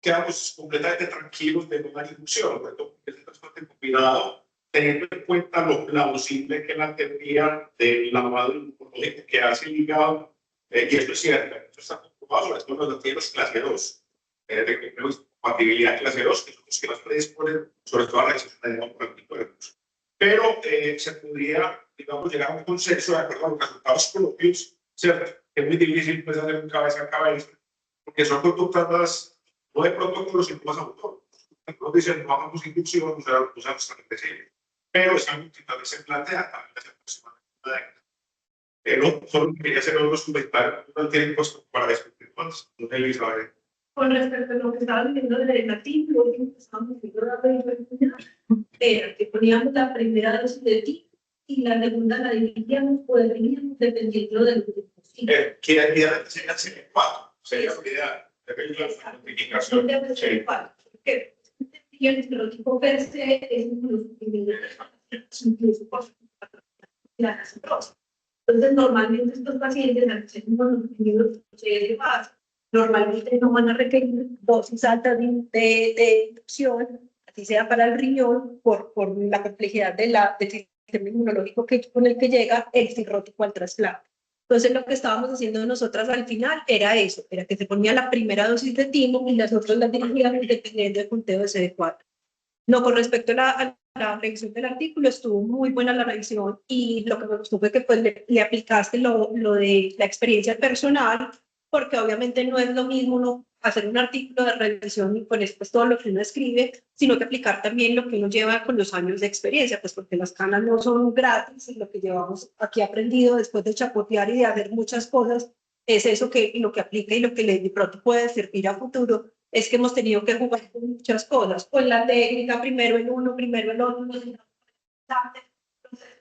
quedamos completamente tranquilos de no dar inducción, porque el trasplante combinado, teniendo en cuenta lo plausible que la teoría del lavado inmunológico que hace el hígado, y esto es cierto, esto está comprobado, sobre todo en los latinos clase 2, de compatibilidad clase 2, que son los que más predisponen, sobre todo a la resistencia por anticuerpos. Pero se podría, digamos, llegar a un consenso de acuerdo a los resultados propios, ¿cierto? Es muy difícil pues, hacer un cabeza a cabeza, porque son conductas más, no de protocolos, sino más autónomos. Algunos dicen, no hagamos inducción, o sea, justamente sí. Pero es algo que también se plantea también hace aproximadamente una década. Solo quería hacer unos comentarios, no tienen costo para discutir más. temas, don Elizabeth.
Con respecto a lo que estaba diciendo del artículo, que estábamos viendo la periodicidad, era que poníamos la primera dosis de ti y la segunda la dividíamos o definíamos dependiendo del grupo. Sí.
Quiere decir hacer 4, sería la idea. Depende de la notificación.
Debe ser
Sí.
4. Porque el estereotipo per se es incluso por la acidosis. Entonces, normalmente estos pacientes, al ser monoclínicos de base, normalmente no van a requerir dosis altas de inducción, así sea para el riñón, por la complejidad del sistema inmunológico con el que llega el cirrótico al trasplante. Entonces, lo que estábamos haciendo nosotras al final era eso, era que se ponía la primera dosis de timo y las otras las dirigíamos dependiendo del punteo de CD4. No, con respecto a la revisión del artículo, estuvo muy buena la revisión y lo que me gustó fue que pues, le aplicaste lo de la experiencia personal, porque obviamente no es lo mismo uno hacer un artículo de revisión y poner pues, todo lo que uno escribe, sino que aplicar también lo que uno lleva con los años de experiencia, pues porque las canas no son gratis y lo que llevamos aquí aprendido después de chapotear y de hacer muchas cosas es eso que lo que aplica y lo que de pronto puede servir a futuro es que hemos tenido que jugar con muchas cosas, con la técnica, primero el uno, primero el otro, entonces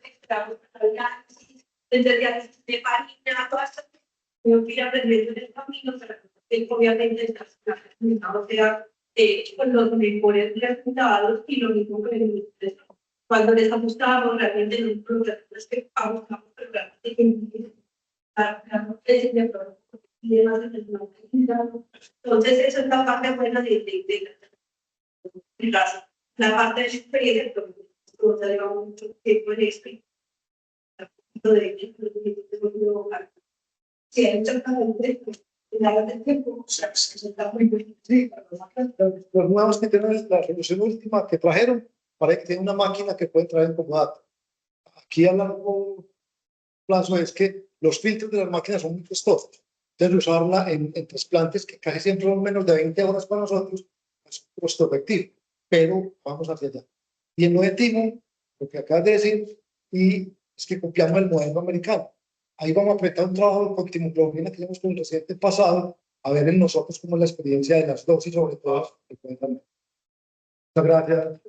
esperamos para el análisis, desde el análisis de página, todas estas cosas, tengo que ir aprendiendo en el camino, para que obviamente las resultados sean con los mejores resultados y lo mismo que el cuando les ajustamos realmente no es que ajustamos, pero realmente y demás, entonces esa es la parte buena de la parte de experiencia, pero no llevamos mucho tiempo en esto. Sí, exactamente.
Sí, los nuevos que tienen la resolución última que trajeron, parece que tienen una máquina que pueden traer como dato. Aquí a largo plazo es que los filtros de las máquinas son muy costosos. Entonces, usarla en trasplantes que casi siempre son menos de 20 horas para nosotros es costo efectivo, pero vamos hacia allá. Y en lo de timo, lo que acabas de decir, y es que copiamos el modelo americano. Ahí vamos a apretar un trabajo con timoglobina que hicimos con el reciente pasado, a ver en nosotros cómo es la experiencia de las dosis, sobre todo. Muchas gracias.